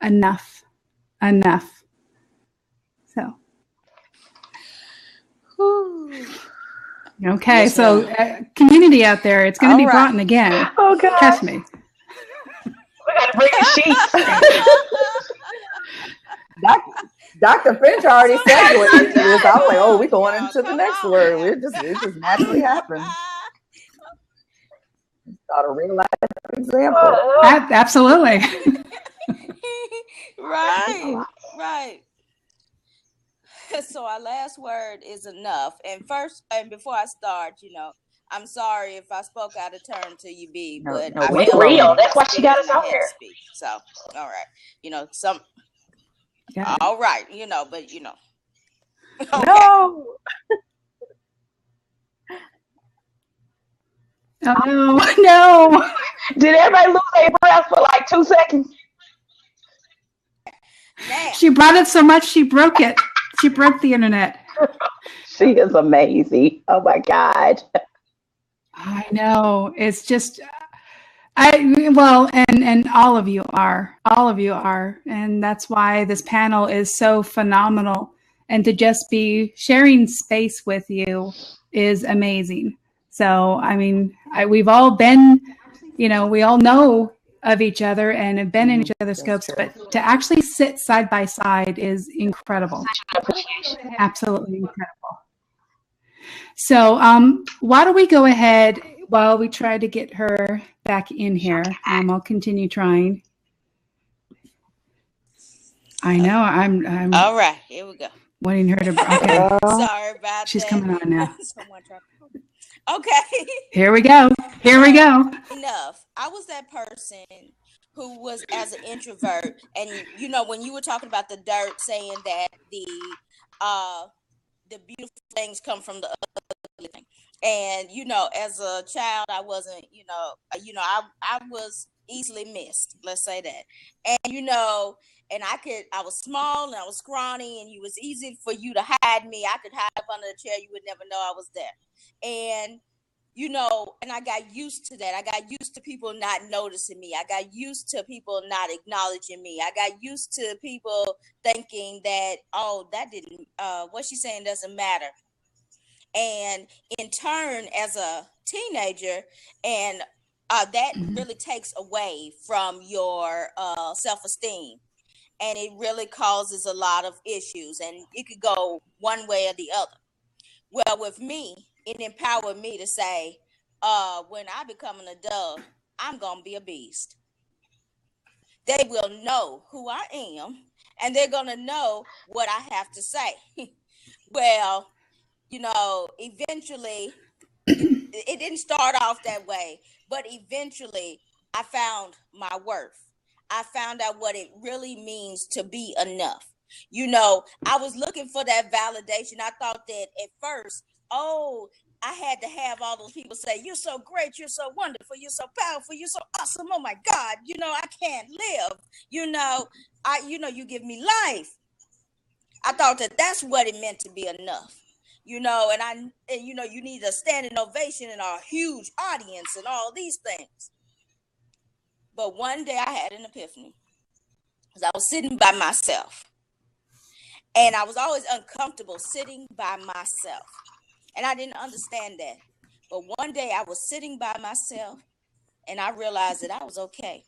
enough. Enough. So. Okay, yes, so community out there, it's going to be brought in again. Oh, God. Trust me. We got to bring the sheets. Dr. Finch already said what it is. I was like, oh, we're going into the next word. It just naturally happens. Got a real life example. Absolutely. Right. So our last word is enough. And first, and before I start, I'm sorry if I spoke out of turn to you, B, but I feel real. That's why she got us out here. So, all right, all right, but okay. No. Oh, no. Did everybody lose their breath for like 2 seconds? Now. She brought it so much she broke it. She broke the internet. She is amazing. Oh my God. I know. It's just, and all of you are. And that's why this panel is so phenomenal. And to just be sharing space with you is amazing. So, I mean, we've all been, we all know of each other and have been in each other's scopes, but to actually sit side by side is incredible. Absolutely incredible. So why don't we go ahead while we try to get her back in here? I'll continue trying. I know, I'm all right, here we go. Wanting her to, okay. Sorry about She's that. coming on now. Okay. Here we go. Enough. I was that person who was as an introvert, and when you were talking about the dirt, saying that the beautiful things come from the ugly thing, and as a child, I wasn't, I was easily missed. Let's say that, and and I was small and I was scrawny, and it was easy for you to hide me. I could hide up under the chair; you would never know I was there, and and I got used to that. I got used to people not noticing me. I got used to people not acknowledging me. I got used to people thinking that, oh, that didn't, what she's saying doesn't matter. And in turn, as a teenager, and that really takes away from your self-esteem. And it really causes a lot of issues. And it could go one way or the other. Well, with me, it empowered me to say, when I become an adult, I'm going to be a beast. They will know who I am, and they're going to know what I have to say. Well, eventually, it didn't start off that way, but eventually I found my worth. I found out what it really means to be enough. I was looking for that validation. I thought that at first, I had to have all those people say, you're so great, you're so wonderful, you're so powerful, you're so awesome. Oh my God, I can't live. You give me life. I thought that that's what it meant to be enough. And you need a standing ovation and a huge audience and all these things. But one day I had an epiphany because I was sitting by myself. And I was always uncomfortable sitting by myself. And I didn't understand that. But one day I was sitting by myself and I realized that I was okay.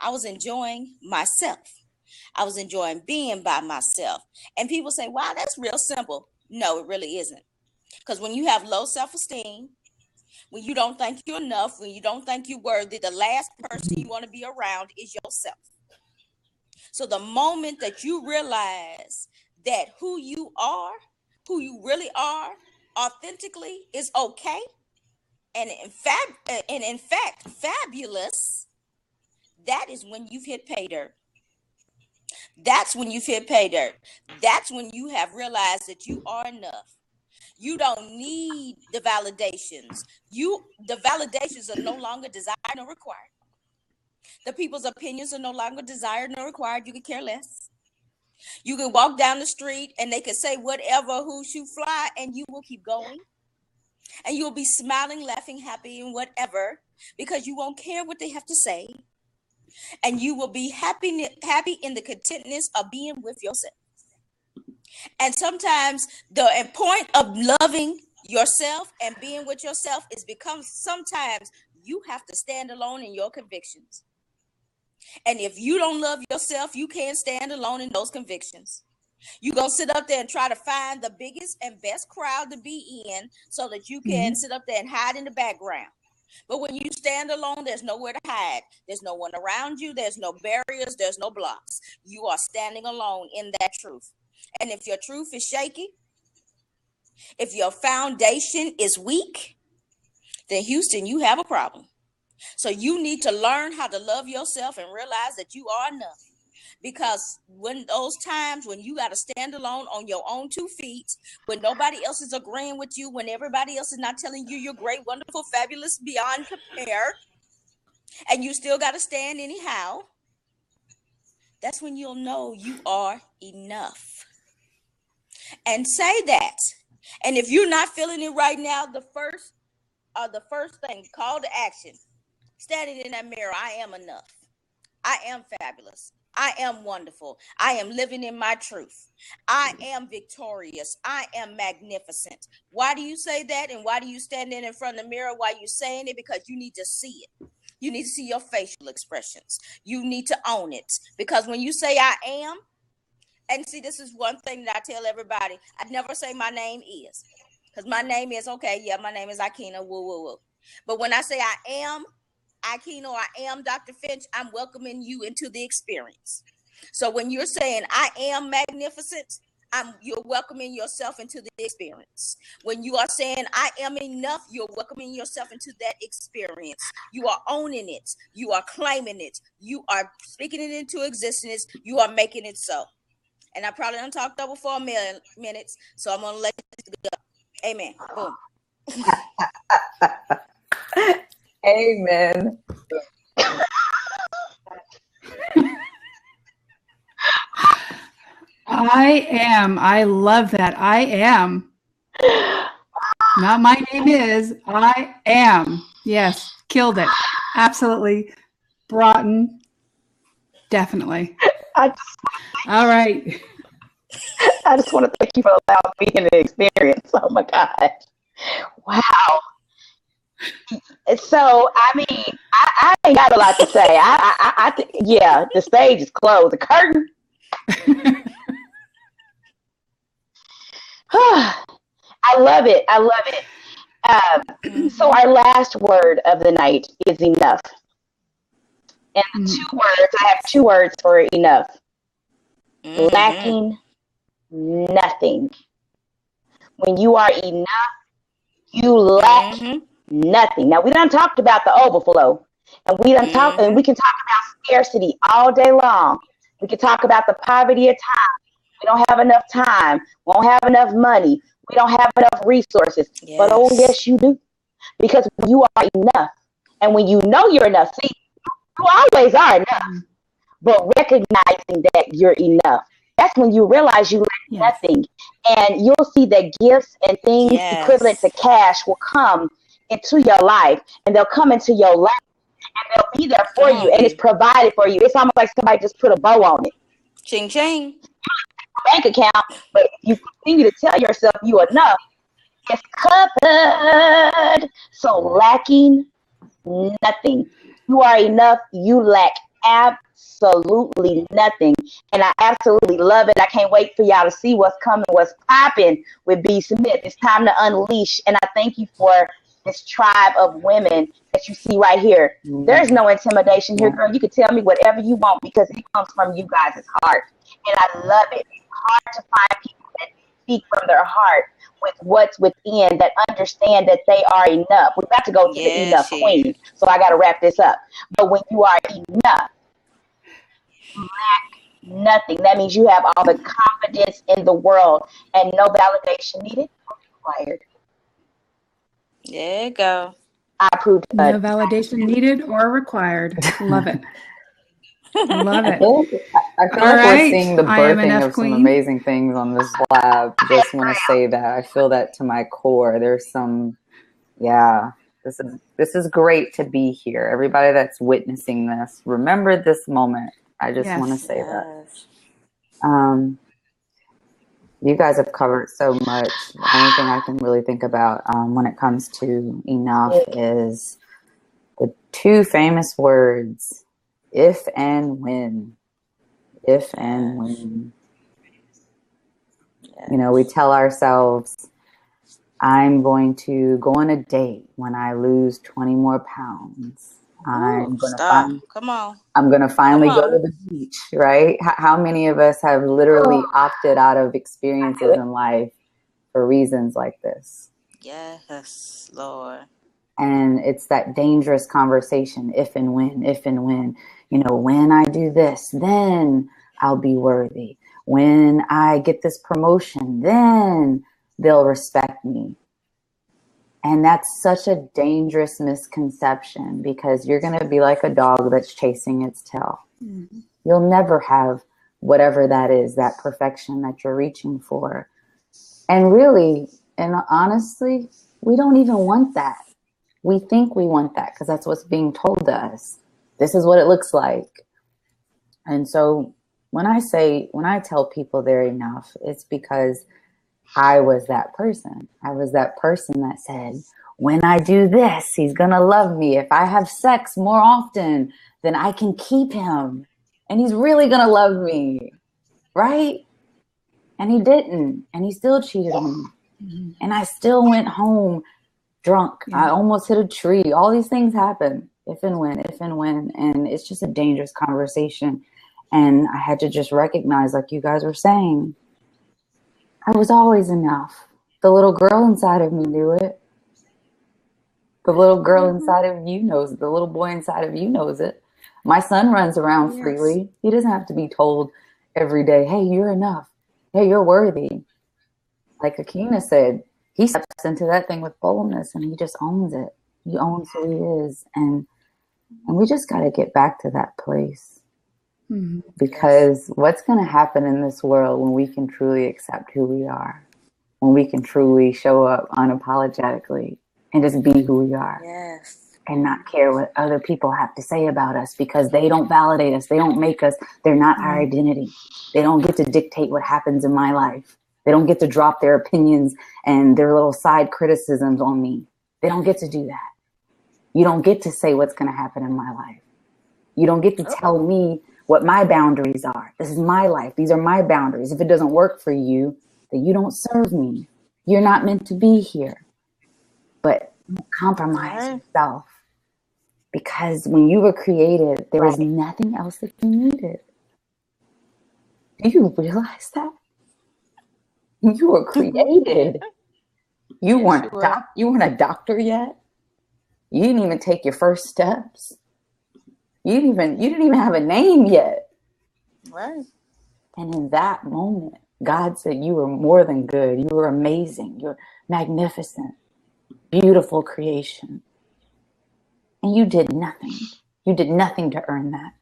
I was enjoying myself. I was enjoying being by myself. And people say, wow, that's real simple. No, it really isn't. Because when you have low self-esteem, when you don't think you're enough, when you don't think you're worthy, the last person you want to be around is yourself. So the moment that you realize that who you really are, authentically is okay, and in fact, fabulous, that is when you've hit pay dirt. That's when you've hit pay dirt. That's when you have realized that you are enough. You don't need the validations. The validations are no longer desired nor required. The people's opinions are no longer desired nor required. You could care less. You can walk down the street and they can say whatever, who shoot fly, and you will keep going. And you'll be smiling, laughing, happy, and whatever, because you won't care what they have to say. And you will be happy in the contentness of being with yourself. And sometimes the point of loving yourself and being with yourself is because sometimes you have to stand alone in your convictions. And if you don't love yourself, you can't stand alone in those convictions. You're going to sit up there and try to find the biggest and best crowd to be in so that you can sit up there and hide in the background. But when you stand alone, there's nowhere to hide. There's no one around you. There's no barriers. There's no blocks. You are standing alone in that truth. And if your truth is shaky, if your foundation is weak, then Houston, you have a problem. So you need to learn how to love yourself and realize that you are enough. Because when those times when you got to stand alone on your own 2 feet, when nobody else is agreeing with you, when everybody else is not telling you you're great, wonderful, fabulous, beyond compare, and you still got to stand anyhow, that's when you'll know you are enough. And say that. And if you're not feeling it right now, the first thing, call to action. Standing in that mirror, I am enough. I am fabulous. I am wonderful. I am living in my truth. I am victorious. I am magnificent. Why do you say that? And why do you stand in front of the mirror while you're saying it? Because you need to see it. You need to see your facial expressions. You need to own it. Because when you say I am, and see, this is one thing that I tell everybody. I never say my name is. Because my name is, okay, yeah, my name is Aikyna, woo, woo, woo. But when I say I am Aikyna or I am Dr. Finch, I'm welcoming you into the experience. So when you're saying I am magnificent, you're welcoming yourself into the experience. When you are saying I am enough, you're welcoming yourself into that experience. You are owning it. You are claiming it. You are speaking it into existence. You are making it so. And I probably done talked over for a million minutes, so I'm going to let it go. Amen. Boom. Amen. I am. I love that. I am. Not my name is. I am. Yes. Killed it. Absolutely. Broughton. Definitely. All right. I just want to thank you for allowing me in the experience. Oh my God. Wow. So, I mean, I ain't got a lot to say. Yeah, the stage is closed. The curtain. I love it. I love it. So our last word of the night is enough. And I have 2 words for enough. Lacking nothing. When you are enough, you lack nothing. Now, we done talked about the overflow, and we can talk about scarcity all day long. We can talk about the poverty of time. We don't have enough time. We don't have enough money. We don't have enough resources. Yes. But oh, yes, you do. Because you are enough. And when you know you're enough, see, you always are enough. But recognizing that you're enough, that's when you realize you lack nothing. And you'll see that gifts and things equivalent to cash will come into your life. And they'll come into your life. And they'll be there for you. And it's provided for you. It's almost like somebody just put a bow on it. Ching, ching. Bank account, but you continue to tell yourself you enough, it's covered. So lacking nothing. You are enough. You lack absolutely nothing. And I absolutely love it. I can't wait for y'all to see what's coming, what's popping with B. Smith. It's time to unleash. And I thank you for this tribe of women that you see right here. There's no intimidation here, girl. You can tell me whatever you want because it comes from you guys' heart. And I love it. It's hard to find people that speak from their heart with what's within, that understand that they are enough. We've got to go to the enough queen. So I got to wrap this up. But when you are enough, you lack nothing. That means you have all the confidence in the world and no validation needed or required. There you go. I approved. No validation needed or required. Love it. Love it. I feel like we're seeing the birthing of some amazing things on this Blab. Just want to say that. I feel that to my core. There's some, this is great to be here. Everybody that's witnessing this, remember this moment. I just want to say that. You guys have covered so much. The only thing I can really think about when it comes to enough is the two famous words, if and when. If and when. You know, we tell ourselves, I'm going to go on a date when I lose 20 more pounds. I'm going to finally go to the beach, right? How many of us have literally opted out of experiences in life for reasons like this? Yes, Lord. And it's that dangerous conversation, if and when, you know, when I do this, then I'll be worthy. When I get this promotion, then they'll respect me. And that's such a dangerous misconception because you're going to be like a dog that's chasing its tail. Mm-hmm. You'll never have whatever that is, that perfection that you're reaching for. And really, and honestly, we don't even want that. We think we want that because that's what's being told to us. This is what it looks like. And so when I tell people they're enough, it's because I was that person. I was that person that said, when I do this, he's going to love me. If I have sex more often, then I can keep him. And he's really going to love me. Right? And he didn't. And he still cheated on me. Mm-hmm. And I still went home drunk. Yeah. I almost hit a tree. All these things happen. If and when. And it's just a dangerous conversation. And I had to just recognize, like you guys were saying, I was always enough. The little girl inside of me knew it. The little girl inside of you knows it. The little boy inside of you knows it. My son runs around freely. He doesn't have to be told every day, hey, you're enough. Hey, you're worthy. Like Aikyna said, he steps into that thing with boldness and he just owns it. He owns who he is. And we just got to get back to that place. Mm-hmm. Because what's going to happen in this world when we can truly accept who we are, when we can truly show up unapologetically and just be who we are, and not care what other people have to say about us because they don't validate us, they don't make us, they're not our identity. They don't get to dictate what happens in my life. They don't get to drop their opinions and their little side criticisms on me. They don't get to do that. You don't get to say what's going to happen in my life. You don't get to tell me what my boundaries are. This is my life. These are my boundaries. If it doesn't work for you, then you don't serve me. You're not meant to be here. But compromise yourself. Because when you were created, there was nothing else that you needed. Do you realize that? You were created. You weren't a doctor yet. You didn't even take your first steps. You didn't even have a name yet. Right. And in that moment, God said you were more than good. You were amazing. You're magnificent, beautiful creation. And you did nothing. You did nothing to earn that.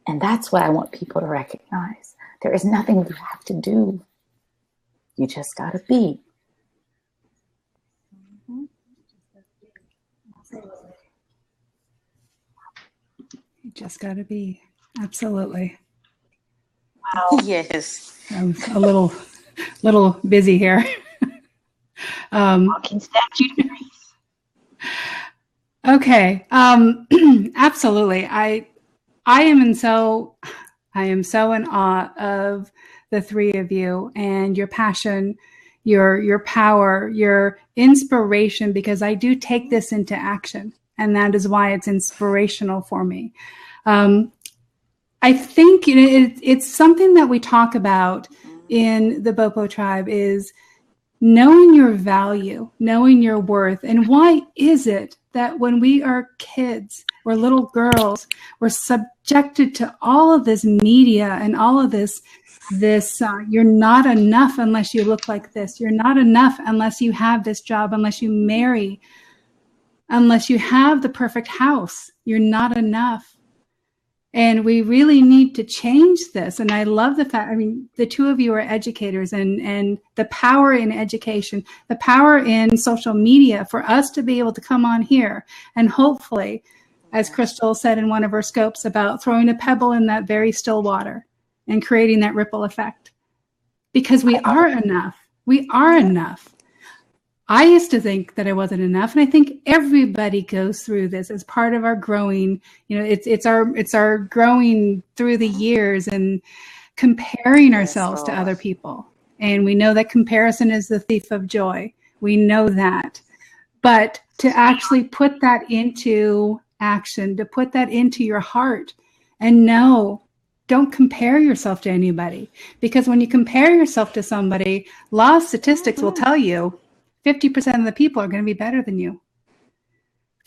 And that's what I want people to recognize. There is nothing you have to do. You just got to be. You just got to be. Absolutely. Wow. Yes. I'm a little busy here. Okay. Absolutely. I am so in awe of the three of you and your passion, your power, your inspiration, because I do take this into action, and that is why it's inspirational for me. I think it's something that we talk about in the Bopo tribe is knowing your value, knowing your worth. And why is it that when we are kids, we're little girls, we're subjected to all of this media and all of this, you're not enough unless you look like this. You're not enough unless you have this job, unless you marry, unless you have the perfect house. You're not enough. And we really need to change this. And I love the fact, I mean, the two of you are educators, and the power in education, the power in social media for us to be able to come on here and hopefully, as Crystal said in one of her scopes, about throwing a pebble in that very still water and creating that ripple effect. Because we are enough. We are enough. I used to think that I wasn't enough, and I think everybody goes through this as part of our growing. You know, it's our growing through the years and comparing ourselves to other people. And we know that comparison is the thief of joy. We know that, but to actually put that into action, to put that into your heart, and no, don't compare yourself to anybody, because when you compare yourself to somebody, law of statistics will tell you 50% of the people are going to be better than you.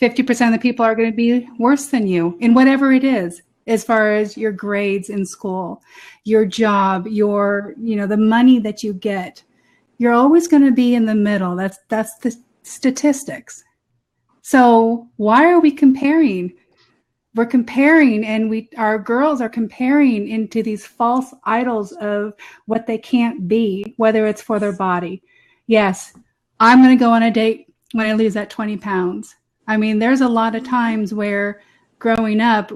50% of the people are going to be worse than you in whatever it is, as far as your grades in school, your job, the money that you get. You're always going to be in the middle. That's the statistics. So why are we comparing? We're comparing, and our girls are comparing into these false idols of what they can't be, whether it's for their body. Yes, I'm going to go on a date when I lose that 20 pounds. I mean, there's a lot of times where growing up,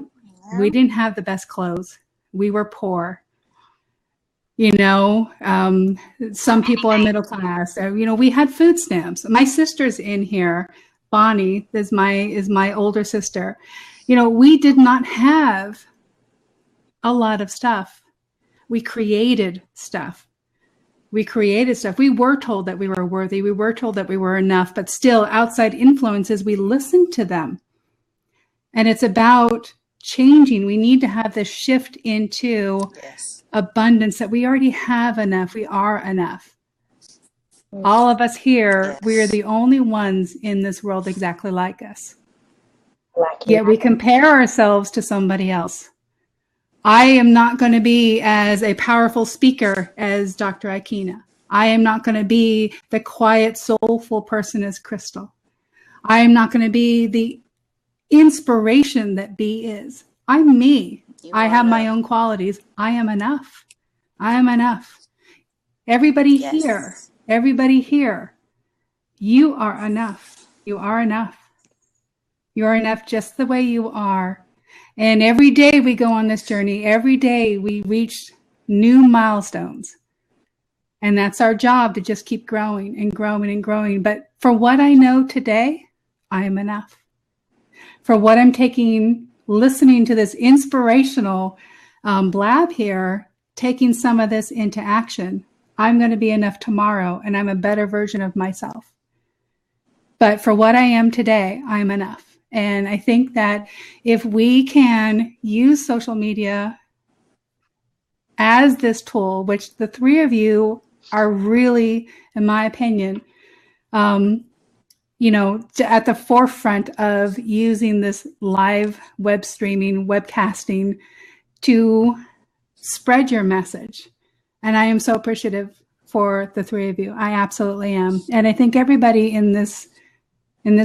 we didn't have the best clothes. We were poor. You know, some people are middle class. We had food stamps. My sister's in here. Bonnie is my older sister. We did not have a lot of stuff. We created stuff. We were told that we were worthy. We were told that we were enough, but still outside influences, we listened to them. And it's about changing. We need to have this shift into abundance, that we already have enough. We are enough. All of us here, we are the only ones in this world exactly like us. Yet we compare ourselves to somebody else. I am not going to be as a powerful speaker as Dr. Aikyna. I am not going to be the quiet, soulful person as Crystal. I am not going to be the inspiration that B is. I'm me. I have my own qualities. I am enough. I am enough. Everybody here, you are enough. You are enough. You are enough just the way you are. And every day we go on this journey, every day we reach new milestones. And that's our job, to just keep growing and growing and growing. But for what I know today, I am enough. For what I'm listening to this inspirational blab here, taking some of this into action, I'm going to be enough tomorrow, and I'm a better version of myself. But for what I am today, I'm enough. And I think that if we can use social media as this tool, which the three of you are really, in my opinion, at the forefront of using this live web streaming, webcasting to spread your message. And I am so appreciative for the three of you. I absolutely am. And I think everybody in this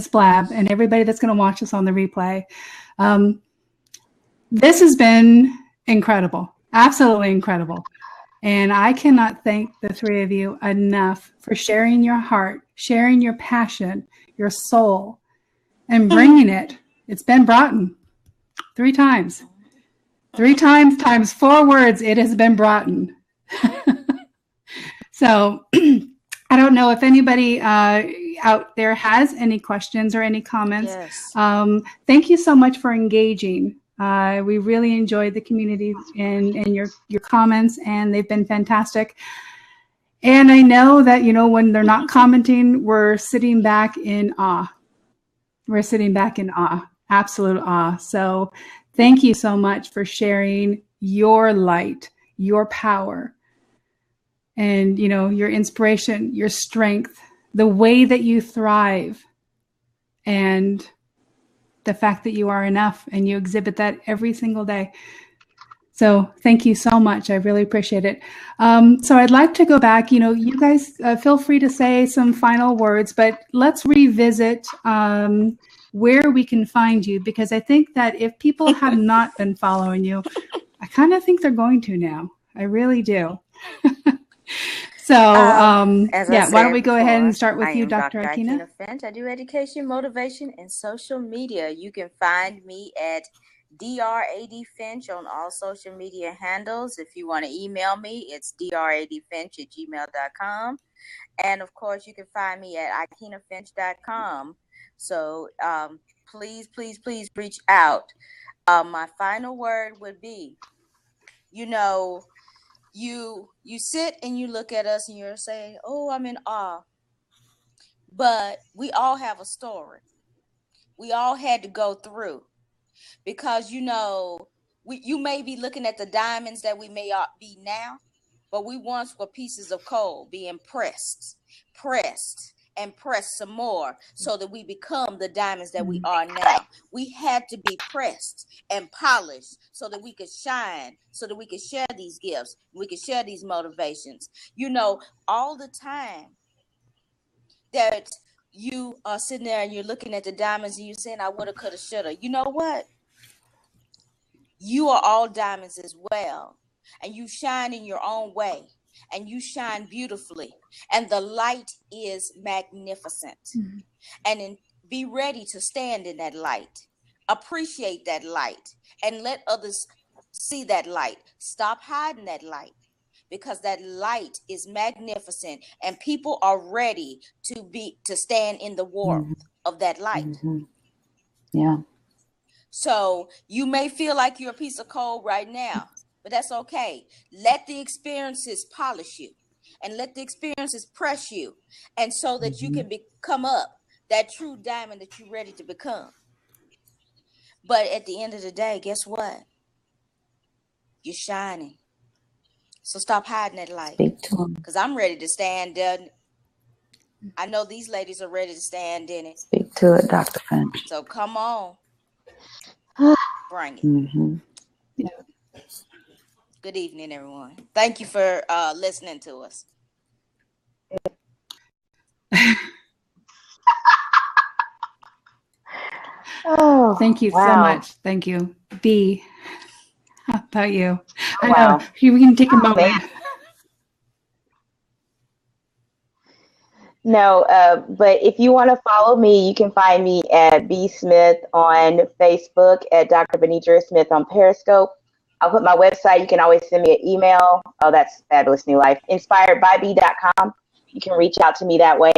blab, and everybody that's going to watch us on the replay, this has been incredible, absolutely incredible. And I cannot thank the three of you enough for sharing your heart, sharing your passion, your soul, and bringing it. It's been brought in 3 times. 3 times times 4 words, it has been brought in. So I don't know if anybody out there has any questions or any comments. Thank you so much for engaging We really enjoyed the community and your comments, and they've been fantastic. And I know that, when they're not commenting, we're sitting back in awe. We're sitting back in awe, absolute awe. So thank you so much for sharing your light, your power, and, your inspiration, your strength, the way that you thrive, and the fact that you are enough, and you exhibit that every single day. So thank you so much. I really appreciate it. So I'd like to go back. You guys feel free to say some final words, but let's revisit where we can find you, because I think that if people have not been following you, I kind of think they're going to now. I really do. So, why don't we go ahead and start with you, Dr. Aikyna? Finch. I do education, motivation, and social media. You can find me at DRAD Finch on all social media handles. If you want to email me, it's dradfinch@gmail.com. And of course, you can find me at aikynafinch.com. So please reach out. My final word would be, you sit and you look at us and you're saying, oh, I'm in awe. But we all have a story. We all had to go through, because, you may be looking at the diamonds that we may be now, but we once were pieces of coal being pressed some more so that we become the diamonds that we are now. We had to be pressed and polished so that we could shine, so that we could share these gifts, we could share these motivations. All the time that you are sitting there and you're looking at the diamonds and you're saying, I woulda, coulda, shoulda. You know what? You are all diamonds as well. And you shine in your own way. And you shine beautifully. And the light is magnificent. Mm-hmm. And be ready to stand in that light. Appreciate that light. And let others see that light. Stop hiding that light. Because that light is magnificent. And people are ready to stand in the warmth of that light. Mm-hmm. Yeah. So you may feel like you're a piece of coal right now, but that's okay. Let the experiences polish you, and let the experiences press you, and so that you can become up that true diamond that you're ready to become. But at the end of the day, guess what? You're shining. So stop hiding that light. Speak to them. Because I'm ready to stand there. I know these ladies are ready to stand in it. Speak to it, Dr. Finch. So come on. Bring it. Mm-hmm. Yeah. Good evening, everyone. Thank you for listening to us. Thank you so much. Thank you. B, how about you? I know we can take a moment. No, but if you want to follow me, you can find me at B Smith on Facebook, at Dr. Benitra Smith on Periscope. I'll put my website. You can always send me an email. Oh, that's fabulous new life. Inspiredbyb.com. You can reach out to me that way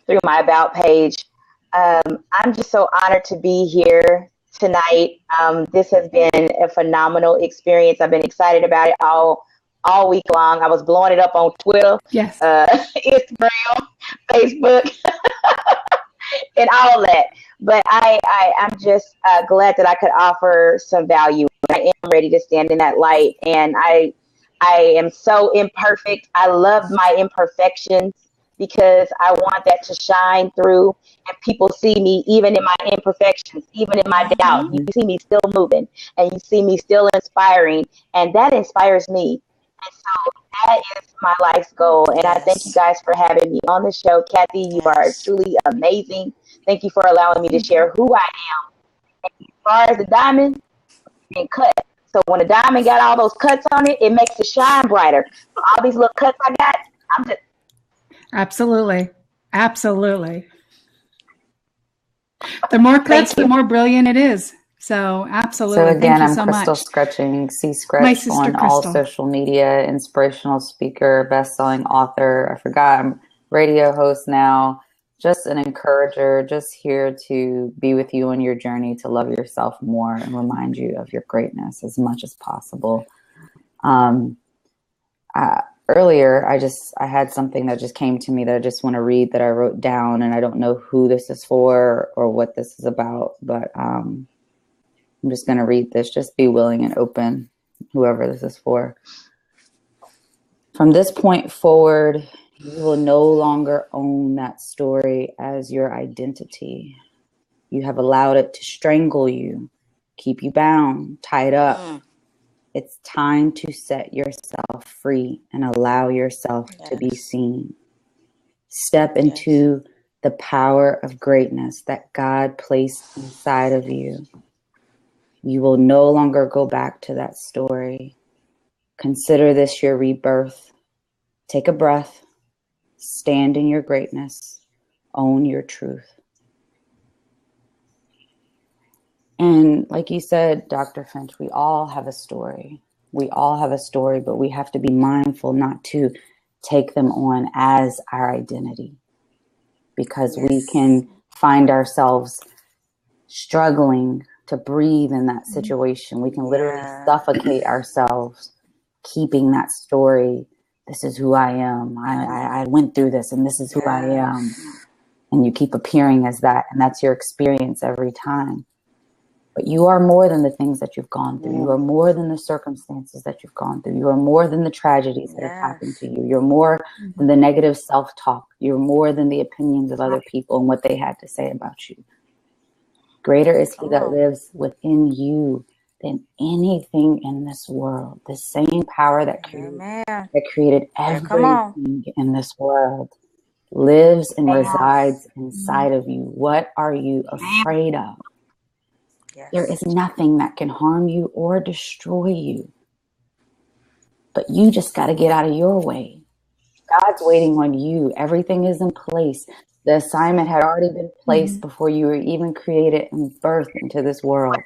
through my About page. I'm just so honored to be here tonight. This has been a phenomenal experience. I've been excited about it all week long. I was blowing it up on Twitter, yes, Instagram, Facebook, and all that. But I'm just glad that I could offer some value. I am ready to stand in that light, and I am so imperfect. I love my imperfections because I want that to shine through, and people see me even in my imperfections, even in my doubt. You see me still moving, and you see me still inspiring, and that inspires me. And so that is my life's goal. And I thank you guys for having me on the show. Kathy, you are truly amazing. Thank you for allowing me to share who I am. And as far as the diamond, and cut. So when a diamond got all those cuts on it, it makes it shine brighter. So all these little cuts I got, I'm just... Absolutely. The more cuts, the more brilliant it is. So absolutely. So again, Thank you so I'm Crystal much. Scretching, C Scretch on all social media, inspirational speaker, best-selling author. I forgot, I'm radio host now. just an encourager, just here to be with you on your journey to love yourself more and remind you of your greatness as much as possible. Earlier, I had something that just came to me that I just want to read that I wrote down, and I don't know who this is for or what this is about, but I'm just going to read this. Just be willing and open, whoever this is for. From this point forward, you will no longer own that story as your identity. You have allowed it to strangle you, keep you bound, tied up. It's time to set yourself free and allow yourself to be seen. Step into the power of greatness that God placed inside of you. You will no longer go back to that story. Consider this your rebirth. Take a breath. Stand in your greatness. Own your truth. And like you said, Dr. Finch, we all have a story. We all have a story, but we have to be mindful not to take them on as our identity, because we can find ourselves struggling to breathe in that situation. We can literally suffocate ourselves keeping that story. This is who I am. I went through this, and this is who I am. And you keep appearing as that, and that's your experience every time. But you are more than the things that you've gone through. You are more than the circumstances that you've gone through. You are more than the tragedies that have happened to you. You're more than the negative self-talk. You're more than the opinions of other people and what they had to say about you. Greater is he that lives within you than anything in this world. The same power that created everything in this world lives and resides inside of you. What are you afraid of? There is nothing that can harm you or destroy you. But you just got to get out of your way. God's waiting on you. Everything is in place. The assignment had already been placed before you were even created and birthed into this world.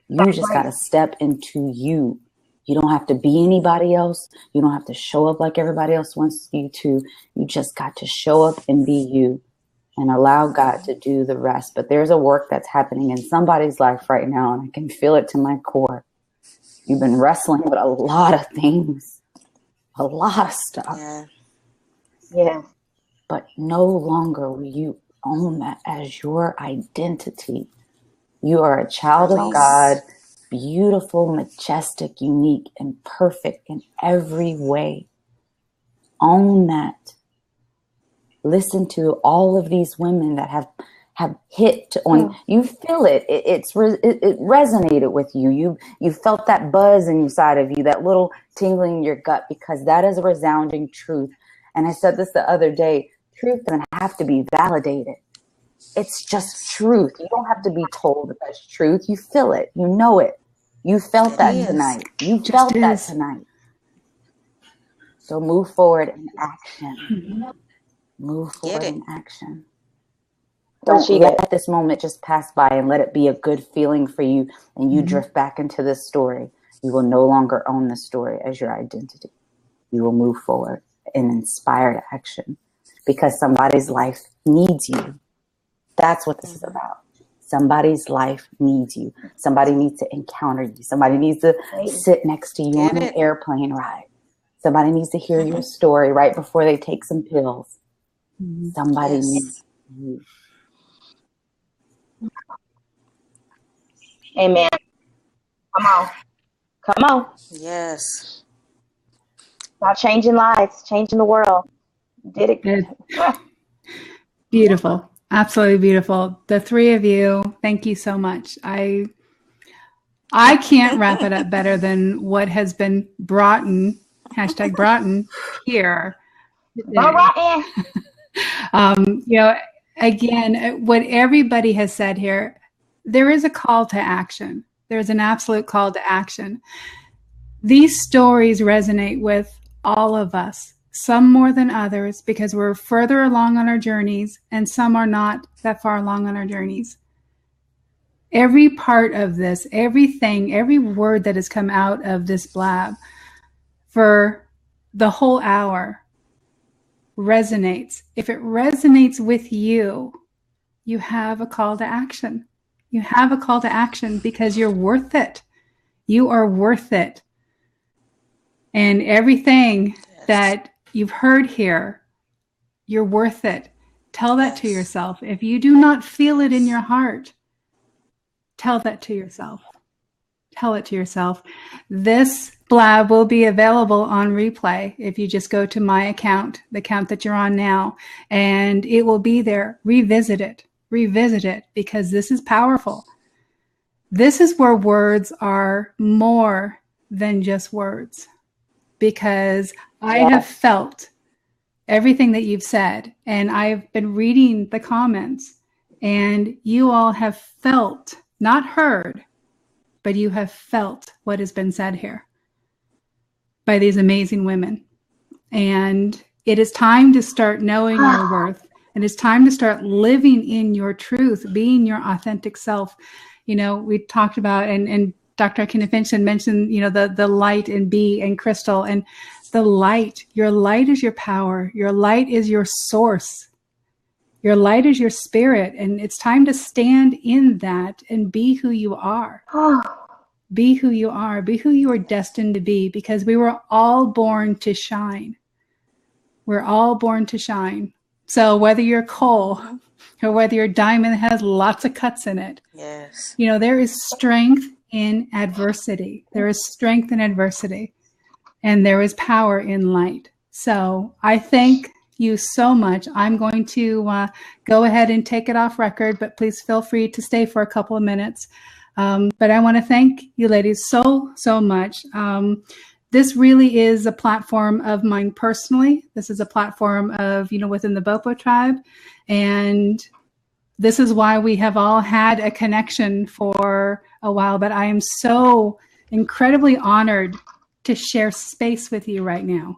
You just got to step into you. You don't have to be anybody else. You don't have to show up like everybody else wants you to. You just got to show up and be you. And allow God to do the rest. But there's a work that's happening in somebody's life right now, and I can feel it to my core. You've been wrestling with a lot of things, a lot of stuff. Yeah. But no longer will you own that as your identity. You are a child of God, beautiful, majestic, unique, and perfect in every way. Own that. Listen to all of these women that have hit on you. Feel it. It resonated with you. You felt that buzz inside of you, that little tingling in your gut, because that is a resounding truth. And I said this the other day. Truth doesn't have to be validated. It's just truth. You don't have to be told that that's truth. You feel it. You know it. You felt that tonight. You felt that tonight. So move forward in action. Move forward in action. Don't let this moment just pass by and let it be a good feeling for you and you drift back into this story. You will no longer own the story as your identity. You will move forward in inspired action because somebody's life needs you. That's what this is about. Somebody's life needs you. Somebody needs to encounter you. Somebody needs to sit next to you on an airplane ride. Somebody needs to hear your story right before they take some pills. Somebody needs you. Amen. Come on. Yes. About changing lives, changing the world. Did it. Good. Beautiful. Absolutely beautiful. The three of you, thank you so much. I can't wrap it up better than what has been brought in, here today. Again, what everybody has said here, there is a call to action. There's an absolute call to action. These stories resonate with all of us, some more than others, because we're further along on our journeys, and some are not that far along on our journeys. Every part of this, everything, every word that has come out of this blab for the whole hour resonates, if it resonates with you, you have a call to action. You have a call to action because you're worth it. You are worth it. And everything that you've heard here, you're worth it. Tell that to yourself. If you do not feel it in your heart, tell that to yourself. Tell it to yourself. This Blab will be available on replay if you just go to my account, the account that you're on now, and it will be there. Revisit it because this is powerful. This is where words are more than just words, because I have felt everything that you've said, and I've been reading the comments, and you all have felt, not heard, but you have felt what has been said here by these amazing women. And it is time to start knowing your worth. And it's time to start living in your truth, being your authentic self. You know, we talked about, and Dr. Aikyna Finch had mentioned, you know, the light and Bee and Crystal, and the light. Your light is your power. Your light is your source. Your light is your spirit. And it's time to stand in that and be who you are. Be who you are. Be who you are destined to be, because we were all born to shine. We're all born to shine. So whether you're coal or whether you're diamond that has lots of cuts in it, you know, there is strength in adversity. There is strength in adversity, and there is power in light. So I thank you so much. I'm going to go ahead and take it off record, but please feel free to stay for a couple of minutes. But I want to thank you ladies so much. This really is a platform of mine personally. This is a platform of, you know, within the Bopo tribe. And this is why we have all had a connection for a while. But I am so incredibly honored to share space with you right now,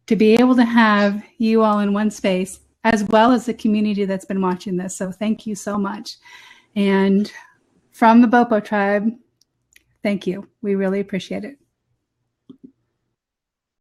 to be able to have you all in one space, as well as the community that's been watching this. So thank you so much. And from the Bopo tribe, thank you. We really appreciate it.